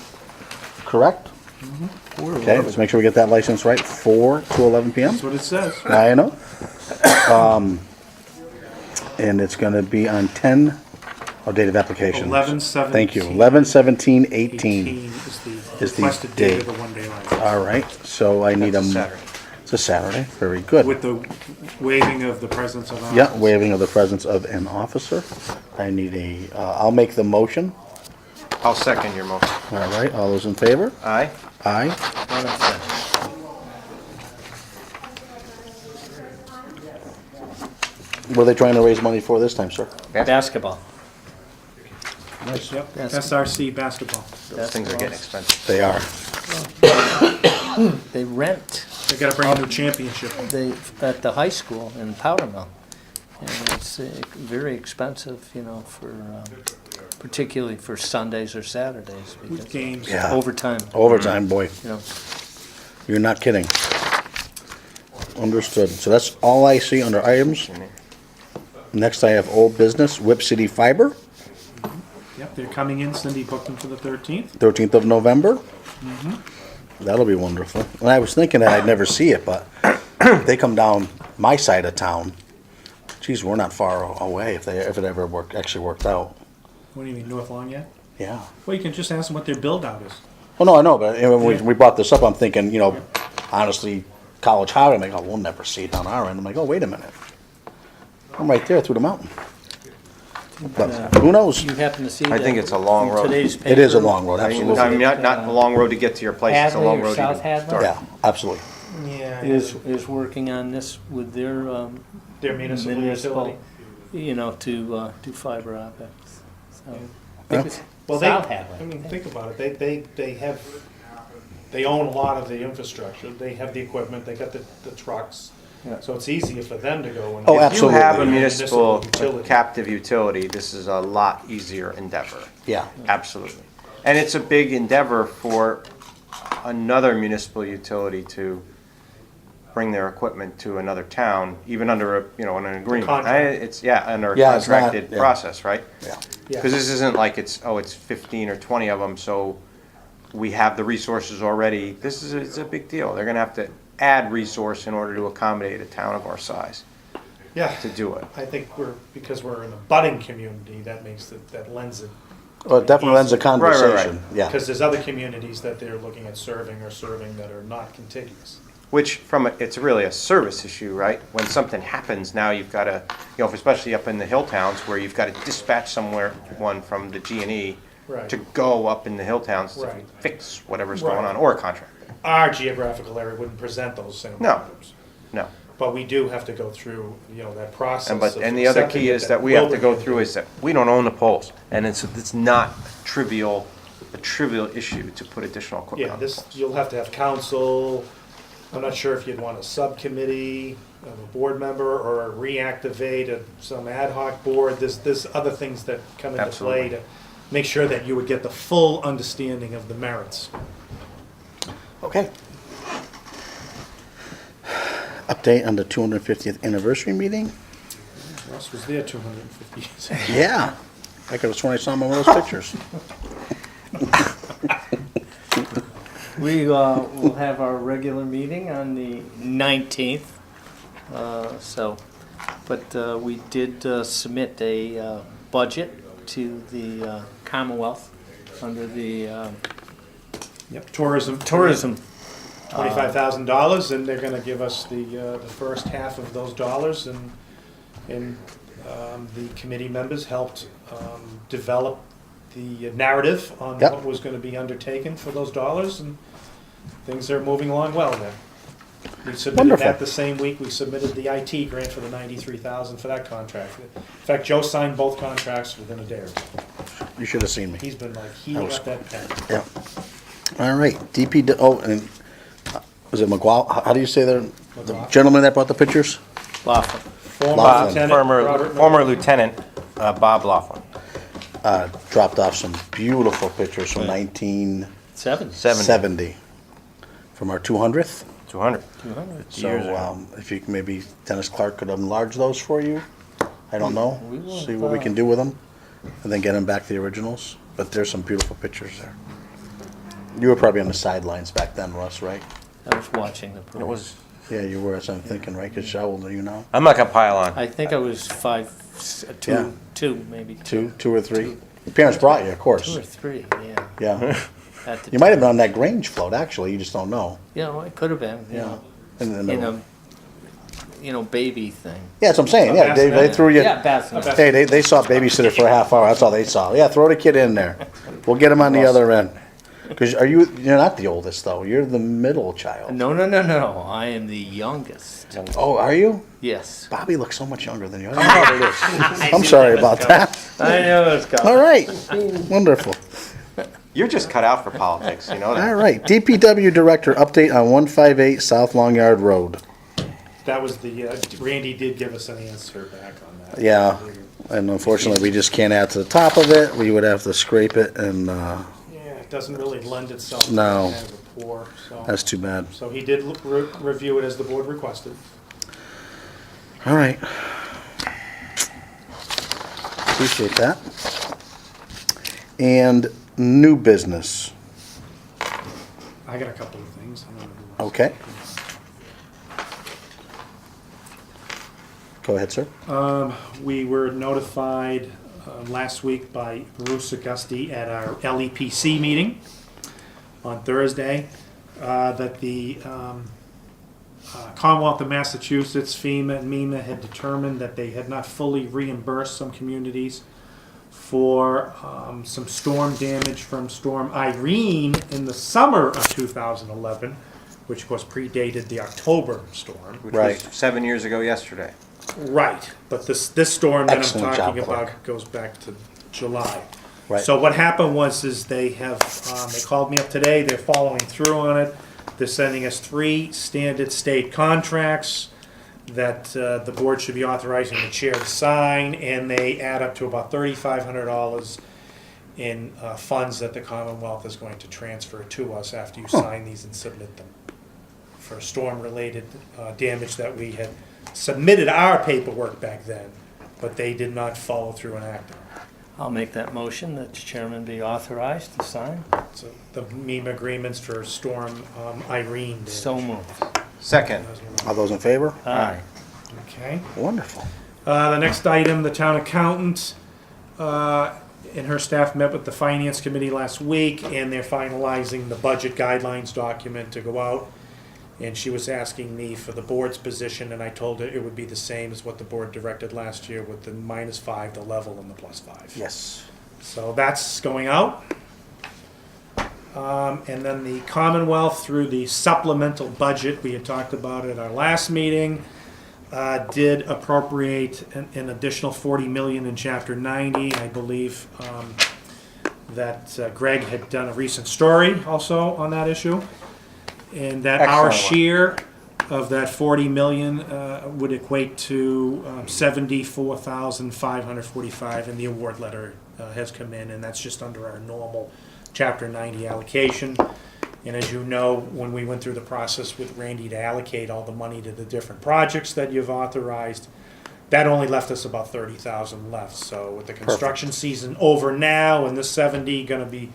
Correct? Okay, let's make sure we get that license right. 4 to 11 p.m. That's what it says. I know. And it's going to be on 10, date of application. 11/17. Thank you. 11/17/18 18 is the the requested date date. of the one-day license. All right, so I need That's a a... Saturday. It's a Saturday. Very good. With the waiving of the presence of officers. Yeah, waiving of the presence of an officer. I need a... I'll make the motion. I'll second your motion. All right, all those in favor? Aye? Aye. One abstention. What are they trying to raise money for this time, sir? Basketball. Nice. Yep, Yes. SRC basketball. Those things are getting expensive. They are. They rent They gotta bring a new championship. at the high school in Powder Mill. And it's very expensive, you know, for, particularly for Sundays or Saturdays. With Because games. Yeah. overtime, Overtime, boy. you know. You're not kidding. Understood. So that's all I see under items. Next, I have old business, Whip City Fiber, Yep, they're coming in. Cindy booked them for the 13th. 13th of November. That'll be wonderful. And I was thinking that I'd never see it, but they come down my side of town. Geez, we're not far away if it ever actually worked out. What do you mean, North Lawn yet? Yeah. Well, you can just ask them what their build out is. Well, no, I know, but when we brought this up, I'm thinking, honestly, College Highway, I'm like, oh, we'll never see it down our end. I'm like, oh, wait a minute. I'm right there through the mountain. But who knows? You happen to see I think it's a long in road. today's It is a paper, long road, I mean, absolutely. not a long road to get to your place, it's a Hadley long or road to South even Hadley? start. Yeah, absolutely. Yeah. is working on this with their Their municipal utility. you know, to do fiber optics. So, Yeah. Well, South I Hadley. mean, think about it. They own a lot of the infrastructure. They have the equipment. They got the trucks. Yeah. So it's easier for them to go and. Oh, If you absolutely. have a Municipal municipal utility. captive utility, this is a lot easier endeavor. Yeah. Absolutely. And it's a big endeavor for another municipal utility to bring their equipment to another town, even under an agreement. Contract. Under a Yeah, it's not- contracted yeah. process, right? Yeah. Yeah. Because this isn't like it's 15 or 20 of them, so we have the resources already. It's a big deal. They're gonna have to add resource in order to accommodate a town of our size Yeah. to do it. I think because we're in a budding community, that lends it. Well, it definitely lends a right. conversation. Yeah. Because there's other communities that they're looking at serving that are not contiguous. Which it's really a service issue, right? When something happens, now you've got to, especially up in the hill towns where you've got to dispatch one from the G&E Right. to go up in the hill towns to Right. fix whatever's Right. going on, or a contractor. Our geographical area wouldn't present those same No. problems. No. But we do have to go through, that process. And the other accepting key it is that we have to go will be- through is that we don't own the poles, and it's not a trivial issue to put additional equipment Yeah, on. you'll have to have council. I'm not sure if you'd want a subcommittee of a board member or reactivate some ad hoc board. There's other things that come into play Absolutely. to make sure that you would get the full understanding of the merits. Okay. Update on the 250th anniversary meeting. Russ was there 250 years ago. Yeah. I could have sworn I saw him in one of those pictures. We will have our regular meeting on the 19th. But we did submit a budget to the Commonwealth under the Yep, tourism. tourism. $25,000, and they're gonna give us the first half of those dollars, and the committee members helped develop the narrative on Yep. what was gonna be undertaken for those dollars, and things are moving along well there. We submitted Wonderful. that the same week we submitted the IT grant for the $93,000 for that contract. In fact, Joe signed both contracts within a day or two. You should have seen me. He's been like heating was- up that pen. Yeah. All right, oh, and was it McGuire? How do you say the McGuire. gentleman that brought the pictures? Laughlin. Former Laughlin. Lieutenant Robert Former Lieutenant Bob Laughlin. Dropped off some beautiful pictures from 1970 7. from our 200th. 200. 200. So if you can, maybe Dennis Clark could enlarge those for you. I don't know. We will, See what we can do with them, and then get them back to the originals. But there's some beautiful pictures there. You were probably on the sidelines back then, Russ, right? I was watching the It parade. was. Yeah, you were. That's what I'm thinking, right? Because how old are you now? I'm not gonna pile on. I think I was 5, Yeah. 2 maybe. Two or three. Your parents brought you, of 2 course. or 3, yeah. Yeah. At the You might have been on that Grange float, actually. You just don't know. You know, it could have been. You Yeah. know, In the in middle. a baby thing. Yeah, that's what I'm saying. Yeah, they threw you. Yeah, bassinet. Hey, they saw babysitter for a half hour. That's all they saw. Yeah, throw the kid in there. We'll get him on the other end. Because you're not the oldest though. You're the middle child. No. I am the youngest. Oh, are you? Yes. Bobby looks so much younger than you. I don't know what it is. I'm sorry about that. I know it's coming. All right, wonderful. You're just cut out for politics, you know that. All right, DPW director update on 158 South Long Yard Road. That was the, Randy did give us an answer back on that. Yeah, and unfortunately, we just can't add to the top of it. We would have to scrape it, and Yeah, it doesn't really lend itself to No. that kind of rapport, so. that's too bad. So he did review it as the board requested. All right. Appreciate that. And new business. I got a couple of things. I don't know who wants- Okay. Go ahead, sir. We were notified last week by Bruce Augusti at our LEPC meeting on Thursday that the Commonwealth of Massachusetts, FEMA, and MEMA had determined that they had not fully reimbursed some communities for some storm damage from Storm Irene in the summer of 2011, which of course predated the October storm. Which Right. was 7 years ago yesterday. Right, but this storm that Excellent I'm job, talking Clark. about goes back to July. Right. So what happened was they have, they called me up today, they're following through on it. They're sending us 3 standard state contracts that the board should be authorizing the chair to sign, and they add up to about $3,500 in funds that the Commonwealth is going to transfer to us after you sign these and submit them for storm-related damage that we had submitted our paperwork back then, but they did not follow through and act on. I'll make that motion that the chairman be authorized to sign. So the MEMA agreements for Storm Irene damage. So moved. Second. All those in favor? Aye. Okay. Wonderful. The next item, the town accountant and her staff met with the finance committee last week, and they're finalizing the budget guidelines document to go out. And she was asking me for the board's position, and I told her it would be the same as what the board directed last year with the -5, the level, and the +5. Yes. So that's going out. And then the Commonwealth, through the supplemental budget, we had talked about at our last meeting, did appropriate an additional $40 million in Chapter 90. I believe that Greg had done a recent story also on that issue. And that our Excellent one. share of that 40 million would equate to 74,545, and the award letter has come in, and that's just under our normal Chapter 90 allocation. And as you know, when we went through the process with Randy to allocate all the money to the different projects that you've authorized, that only left us about 30,000 left. So with the construction season over now and this 70 going to be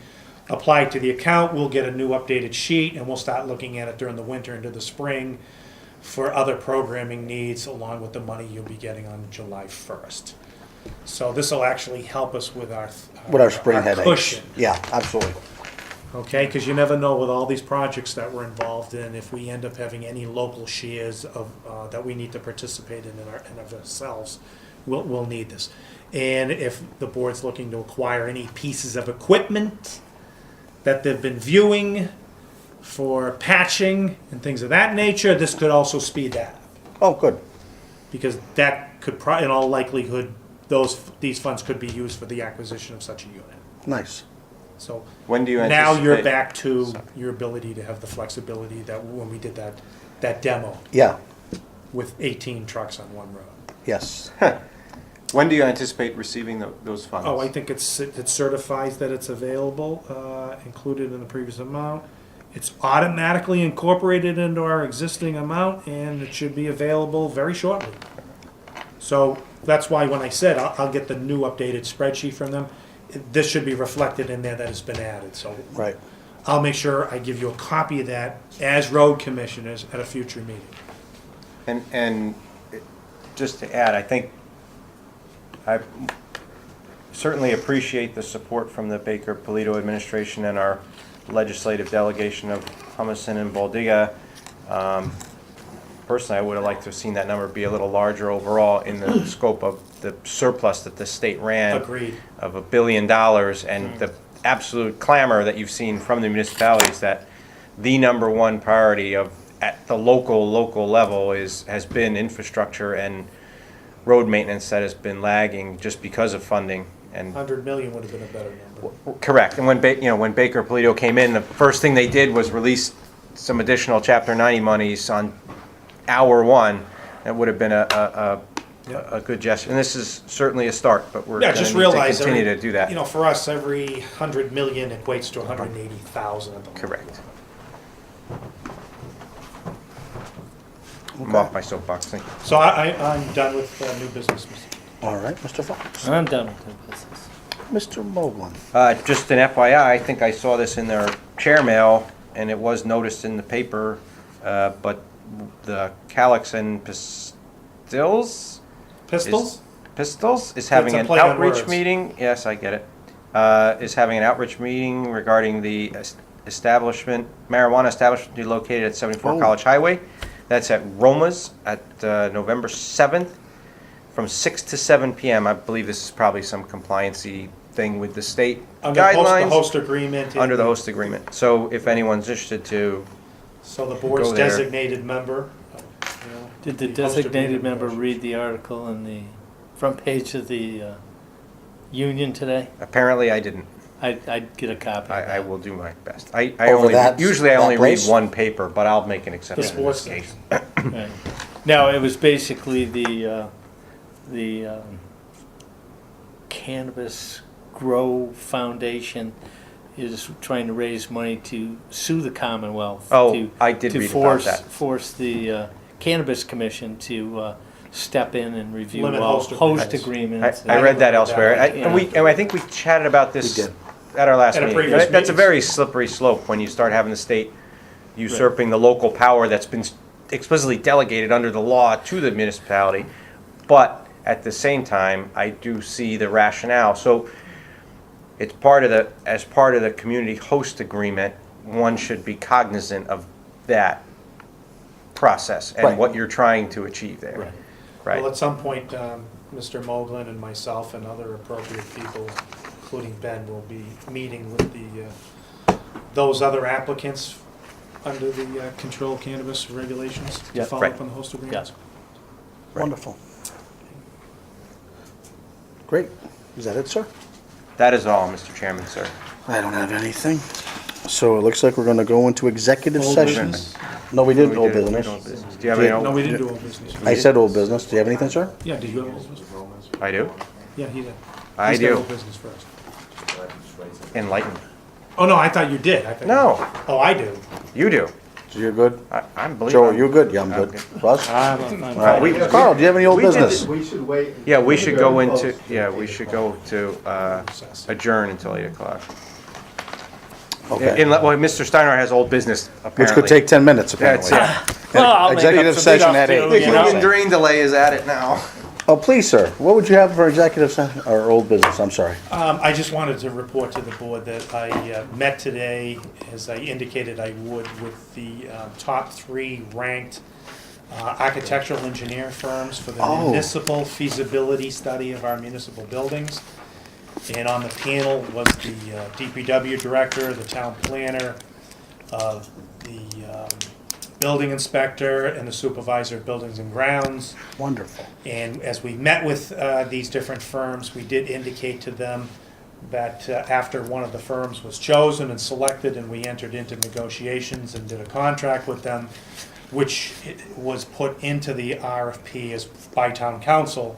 applied to the account, we'll get a new updated sheet, and we'll start looking at it during the winter into the spring for other programming needs, along with the money you'll be getting on July 1st. So this will actually help us with our spring our headaches. cushion. Yeah, absolutely. Okay, because you never know with all these projects that we're involved in, if we end up having any local shares of, that we need to participate in of ourselves, we'll need this. And if the board's looking to acquire any pieces of equipment that they've been viewing for patching and things of that nature, this could also speed that up. Oh, good. Because that could, in all likelihood, these funds could be used for the acquisition of such a unit. Nice. So When do you now anticipate? you're back to your ability to have the flexibility that when we did that demo Yeah, with 18 trucks on one road. yes. When do you anticipate receiving those funds? Oh, I think it certifies that it's available, included in the previous amount. It's automatically incorporated into our existing amount, and it should be available very shortly. So that's why when I said I'll get the new updated spreadsheet from them, this should be reflected in there that it's been added. So Right. I'll make sure I give you a copy of that as road commissioners at a future meeting. And just to add, I think I certainly appreciate the support from the Baker Polito administration and our legislative delegation of Humison and Baldiga. Personally, I would have liked to have seen that number be a little larger overall in the scope of the surplus that the state ran. Agreed. Of $1 billion, and the absolute clamor that you've seen from the municipalities that the number one priority at the local level has been infrastructure and road maintenance that has been lagging just because of funding. And 100 million would have been a better number. correct. And when when Baker Polito came in, the first thing they did was release some additional Chapter 90 monies on hour one. That would have been a good gesture. And this is certainly a start, but we're Yeah, going to just need realize to continue to do that. You know, for us, every 100 million equates to 180,000 at the moment. Correct. I'm off my soapbox. Thank you. So I'm done with new business, Mr. All right, Mr. Fox. I'm done with the business. Mr. Moglen. Just an FYI, I think I saw this in their chair mail, and it was noticed in the paper, but the Calyx and Pistols is having It's a an play on outreach words. meeting. Yes, I get it. Is having an outreach meeting regarding the marijuana establishment to be located at 74 Oh. College Highway. That's at Roma's at November 7th from 6 to 7 p.m. I believe this is probably some compliancy thing with the state Under guidelines. the host agreement. Under the host agreement. So if anyone's interested to, So the board's Go there. designated member. Did the The host designated agreement member motion. read the article in the front page of the Union today? apparently I didn't. I'd get a copy. of I that. will do my best. I Over only, that- usually I that only read place? one paper, but I'll make an The exception in sports this case. section. Right. No, it was basically the Cannabis Grow Foundation is trying to raise money to sue the Commonwealth. Oh, to, I did to read force, about that. Force the Cannabis Commission to step in and review Limit all host host agreements. agreements. I read that elsewhere. Yeah. And I think we chatted about this We did. at our last At a meeting. previous That's a meeting. very slippery slope when you start having the state usurping the local power that's been explicitly delegated under the law to the municipality. But at the same time, I do see the rationale. So it's as part of the community host agreement, one should be cognizant of that process and Right. what you're trying to achieve there. Right. Right. Well, at some point, Mr. Moglen and myself and other appropriate people, including Ben, will be meeting with those other applicants under the controlled cannabis regulations to Yeah. follow Right. up on the host agreements. Wonderful. Great. Is that it, sir? That is all, Mr. Chairman, sir. I don't have anything. So it looks like we're going to go into executive Old session. business? No, we did We old did business. old business. Do you have Yeah. any? No, we didn't do old business. I said old business. Do you have anything, sir? Yeah, did you have old business? I do. Yeah, he did. I He's got do. old business first. Enlightened. Oh, no, I thought you did. I thought No, Oh, I do. you do. So you're good? I'm believing. Joe, are you good? Yeah, I'm I'm good. good. Russ? I'm All fine. right. Carl, do you have any old we did business? We should wait. Yeah, we should go into, we should go to adjourn until 8 o'clock. Okay. Well, Mr. Steiner has old business, apparently. Which could take 10 minutes, That's apparently. it. Well, I'll make up Executive some big session at up 8. too, The you know? Union Drain delay is at it now. Oh, please, sir. What would you have for executive session, or old business? I'm sorry. I just wanted to report to the board that I met today, as I indicated I would, with the top 3 ranked architectural engineer firms for the Oh. municipal feasibility study of our municipal buildings. And on the panel was the DPW director, the town planner, the building inspector, and the supervisor of buildings and grounds. Wonderful. And as we met with these different firms, we did indicate to them that after one of the firms was chosen and selected, and we entered into negotiations and did a contract with them, which was put into the RFP as by town council,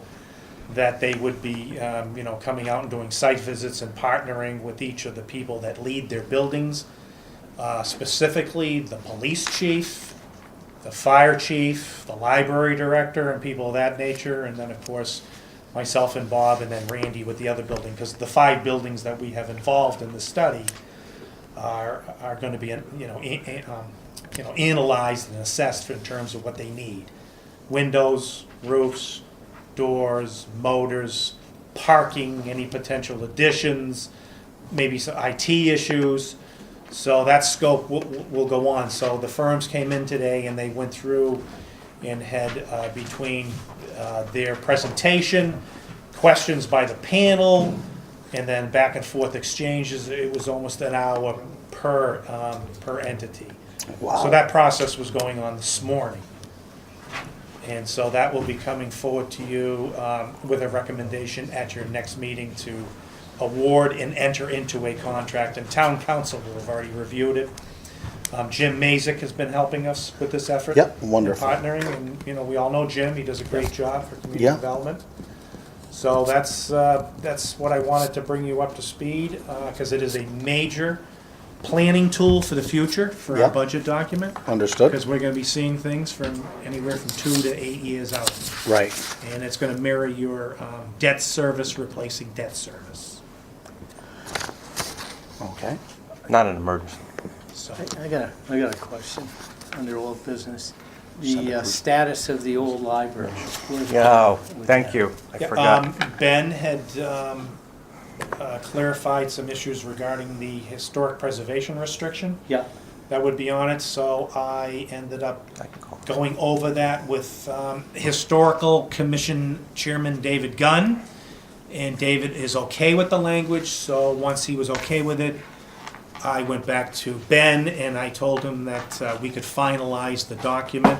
that they would be, coming out and doing site visits and partnering with each of the people that lead their buildings, specifically the police chief, the fire chief, the library director, and people of that nature, and then, of course, myself and Bob, and then Randy with the other building, because the 5 buildings that we have involved in the study are going to be, analyzed and assessed in terms of what they need: windows, roofs, doors, motors, parking, any potential additions, maybe some IT issues. So that scope will go on. So the firms came in today and they went through and had, between their presentation, questions by the panel, and then back and forth exchanges, it was almost an hour per entity. Wow. So that process was going on this morning. And so that will be coming forward to you with a recommendation at your next meeting to award and enter into a contract, and town council will have already reviewed it. Jim Mazik has been helping us with this effort. Yep, wonderful. Partnering, and we all know Jim, he does a great job for community Yeah. development. So that's what I wanted to bring you up to speed, because it is a major planning tool for the future for our Yeah. budget document. Understood. Because we're gonna be seeing things from anywhere from 2 to 8 years out. Right. And it's gonna mirror your debt service replacing debt service. Okay. Not an emergency. So, I got a question under old business. The status of the old library. Where's it Oh, with thank that? you. I yeah, forgot. Ben had clarified some issues regarding the historic preservation restriction Yeah, that would be on it, so I ended up going over that with Historical Commission Chairman David Gunn. And David is okay with the language, so once he was okay with it, I went back to Ben and I told him that we could finalize the document.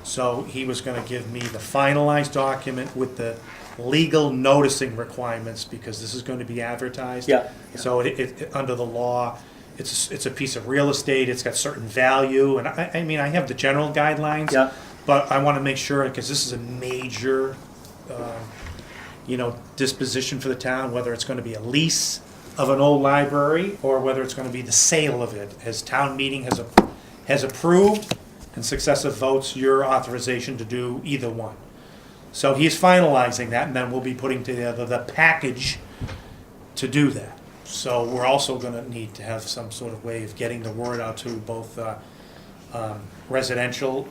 So he was gonna give me the finalized document with the legal noticing requirements, because this is going to be advertised. Yeah. So it under the law, it's a piece of real estate, it's got certain value, and I mean, I have the general guidelines. Yeah. But I wanna make sure, because this is a major, disposition for the town, whether it's gonna be a lease of an old library, or whether it's gonna be the sale of it, as town meeting has approved, and successive votes, your authorization to do either one. So he's finalizing that, and then we'll be putting together the package to do that. So we're also gonna need to have some sort of way of getting the word out to both residential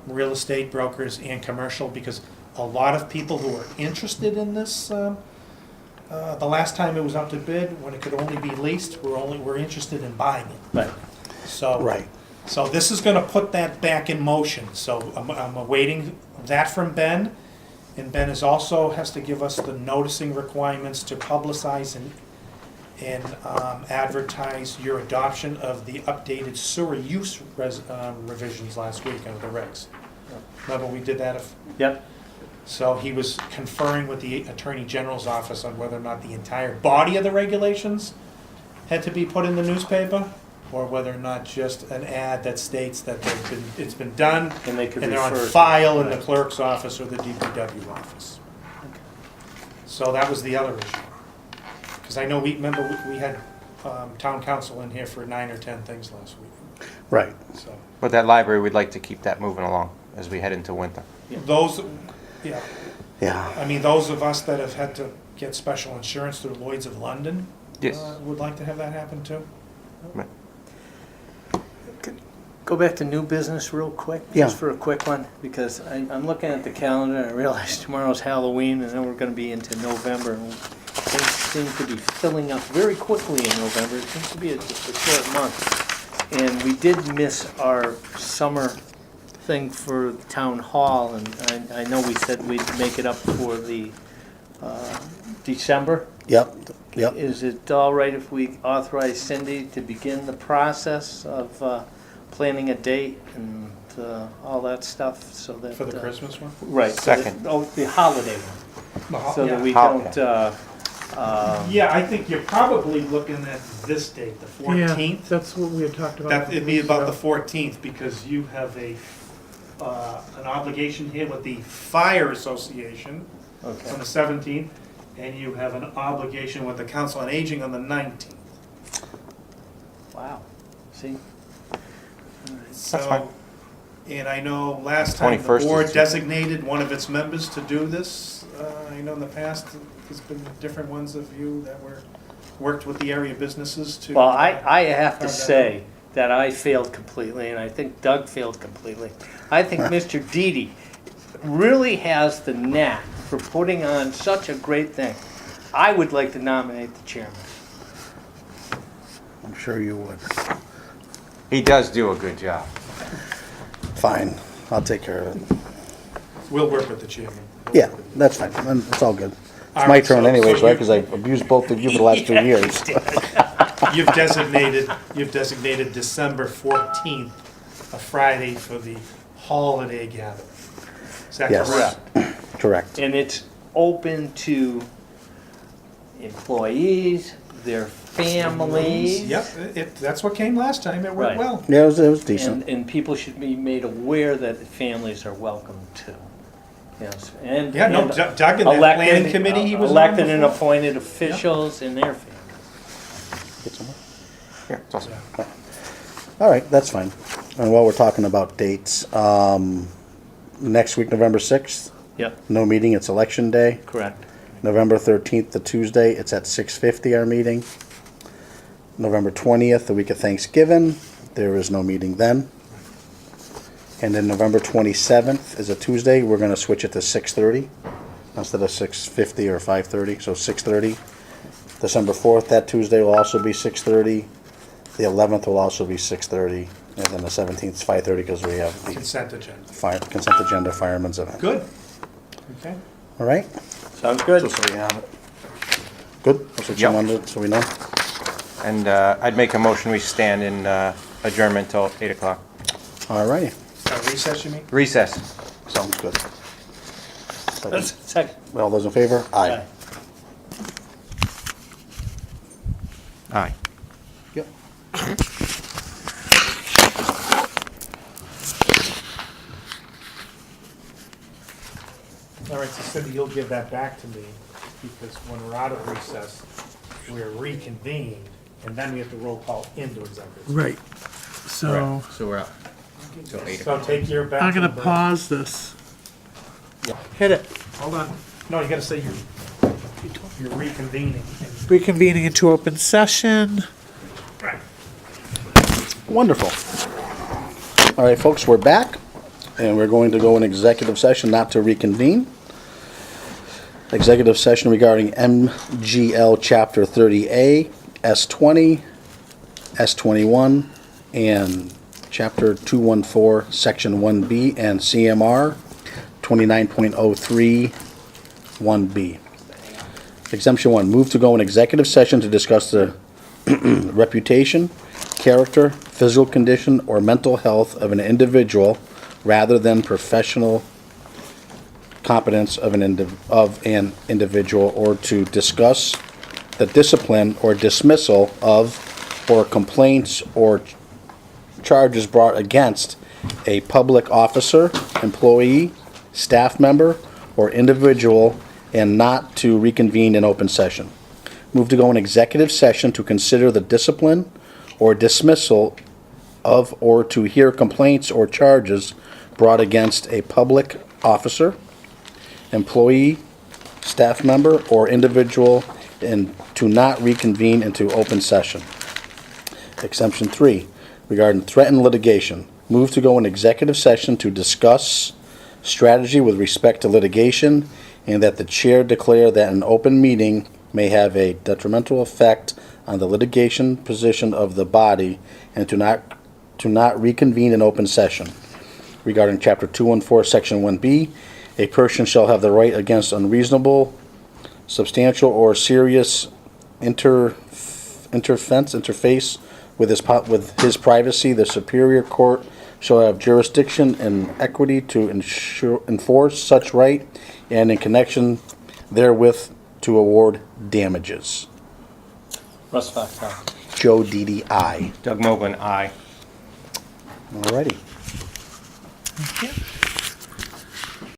real estate brokers and commercial, because a lot of people who are interested in this, the last time it was up to bid, when it could only be leased, we're interested in buying it. right. So, Right. so this is gonna put that back in motion. So I'm awaiting that from Ben. And Ben is also has to give us the noticing requirements to publicize and advertise your adoption of the updated sewer use revisions last week under the regs. Remember, we did that? Yep. So he was conferring with the Attorney General's office on whether or not the entire body of the regulations had to be put in the newspaper, or whether or not just an ad that states that it's been done, And they could and they're on refer to it, file in the right. clerk's office or the DPW office. So that was the other issue. Because I know we had town council in here for 9 or 10 things last week, Right. so. But that library, we'd like to keep that moving along as we head into winter. Those, yeah, Yeah. I mean, those of us that have had to get special insurance through Lloyd's of London Yes. would like to have that happen too. Right. go back to new business real quick? Yeah. Just for a quick one, because I'm looking at the calendar and I realize tomorrow's Halloween and then we're gonna be into November. And things seem to be filling up very quickly in November. It seems to be just a short month. And we did miss our summer thing for the town hall, and I know we said we'd make it up for the December. Yep, yep. Is it all right if we authorize Cindy to begin the process of planning a date and all that stuff so that... For the Christmas one? Right. so that- Second. Oh, the holiday one. So that we Holiday. don't... Yeah, I think you're probably looking at this date, the 14th. Yeah, that's what we had talked about. That, it'd be about the 14th, because you have an obligation here with the Fire Association Okay. on the 17th, and you have an obligation with the Council on Aging on the 19th. Wow. See? So, and I know last time the 21st is board too. designated one of its members to do this. I know in the past, there's been different ones of you that worked with the area businesses to. Well, I have to carve that say that I failed completely, and I think Doug failed completely. I think Mr. Didi really has the knack for putting on such a great thing. I would like to nominate the chairman. I'm sure you would. He does do a good job. Fine, I'll take care of it. We'll work with the chairman. Yeah, that's fine, then it's all good. It's All my right, turn so- anyways, so right, you- because I've abused both of you for the last 2 years. You've designated December 14th, a Friday, for the holiday gathering. Is that Yes. correct? Correct. And it's open to employees, their families. Yep, that's what came last time. It Right. went well. Yeah, it was decent. And people should be made aware that families are welcome too. Yes, and. Yeah, no, and Doug and that elected- planning committee he was on Elected and before. appointed officials and their families. Get somewhere? Yeah, it's awesome. All right, that's fine. And while we're talking about dates, next week, November 6th, Yep, no meeting, it's election day. correct. November 13th, the Tuesday, it's at 6:50, our meeting. November 20th, the week of Thanksgiving, there is no meeting then. And then November 27th is a Tuesday, we're gonna switch it to 6:30 instead of 6:50 or 5:30, so 6:30. December 4th, that Tuesday will also be 6:30. The 11th will also be 6:30, and then the 17th is 5:30 because we have the Consent agenda. consent agenda fireman's event. Good. Okay. All right? Sounds good. So you have it. Good? That's what you Yep. wanted, so we know? And I'd make a motion, we stand in adjournment till 8 o'clock. All righty. Recess, you mean? Recess. Sounds good. Second. All those in favor? Aye. Aye. Aye. Yep. All right, so Cindy, you'll give that back to me, because when we're out of recess, we're reconvened, and then we have to roll call into executive. Right. So So we're out till 8 So o'clock. take your back. I'm gonna pause this. Hit it. Hold on. No, you gotta say you're reconvening. Reconvening into open session. Wonderful. All right, folks, we're back, and we're going to go in executive session, not to reconvene. Executive session regarding MGL Chapter 30A, S20, S21, and Chapter 214, Section 1B, and CMR 29.03, 1B. Exemption 1, move to go in executive session to discuss the reputation, character, physical condition, or mental health of an individual rather than professional competence of an individual, or to discuss the discipline or dismissal of or complaints or charges brought against a public officer, employee, staff member, or individual, and not to reconvene in open session. Move to go in executive session to consider the discipline or dismissal of or to hear complaints or charges brought against a public officer, employee, staff member, or individual, and to not reconvene into open session. Exemption 3, regarding threatened litigation. Move to go in executive session to discuss strategy with respect to litigation, and that the chair declare that an open meeting may have a detrimental effect on the litigation position of the body, and to not reconvene in open session. Regarding Chapter 214, Section 1B, a person shall have the right against unreasonable, substantial, or serious interface with his privacy. The Superior Court shall have jurisdiction and equity to enforce such right, and in connection therewith to award damages. Russ Fox, aye. Joe DDI. Doug Mogul, aye. Alrighty. Thank you.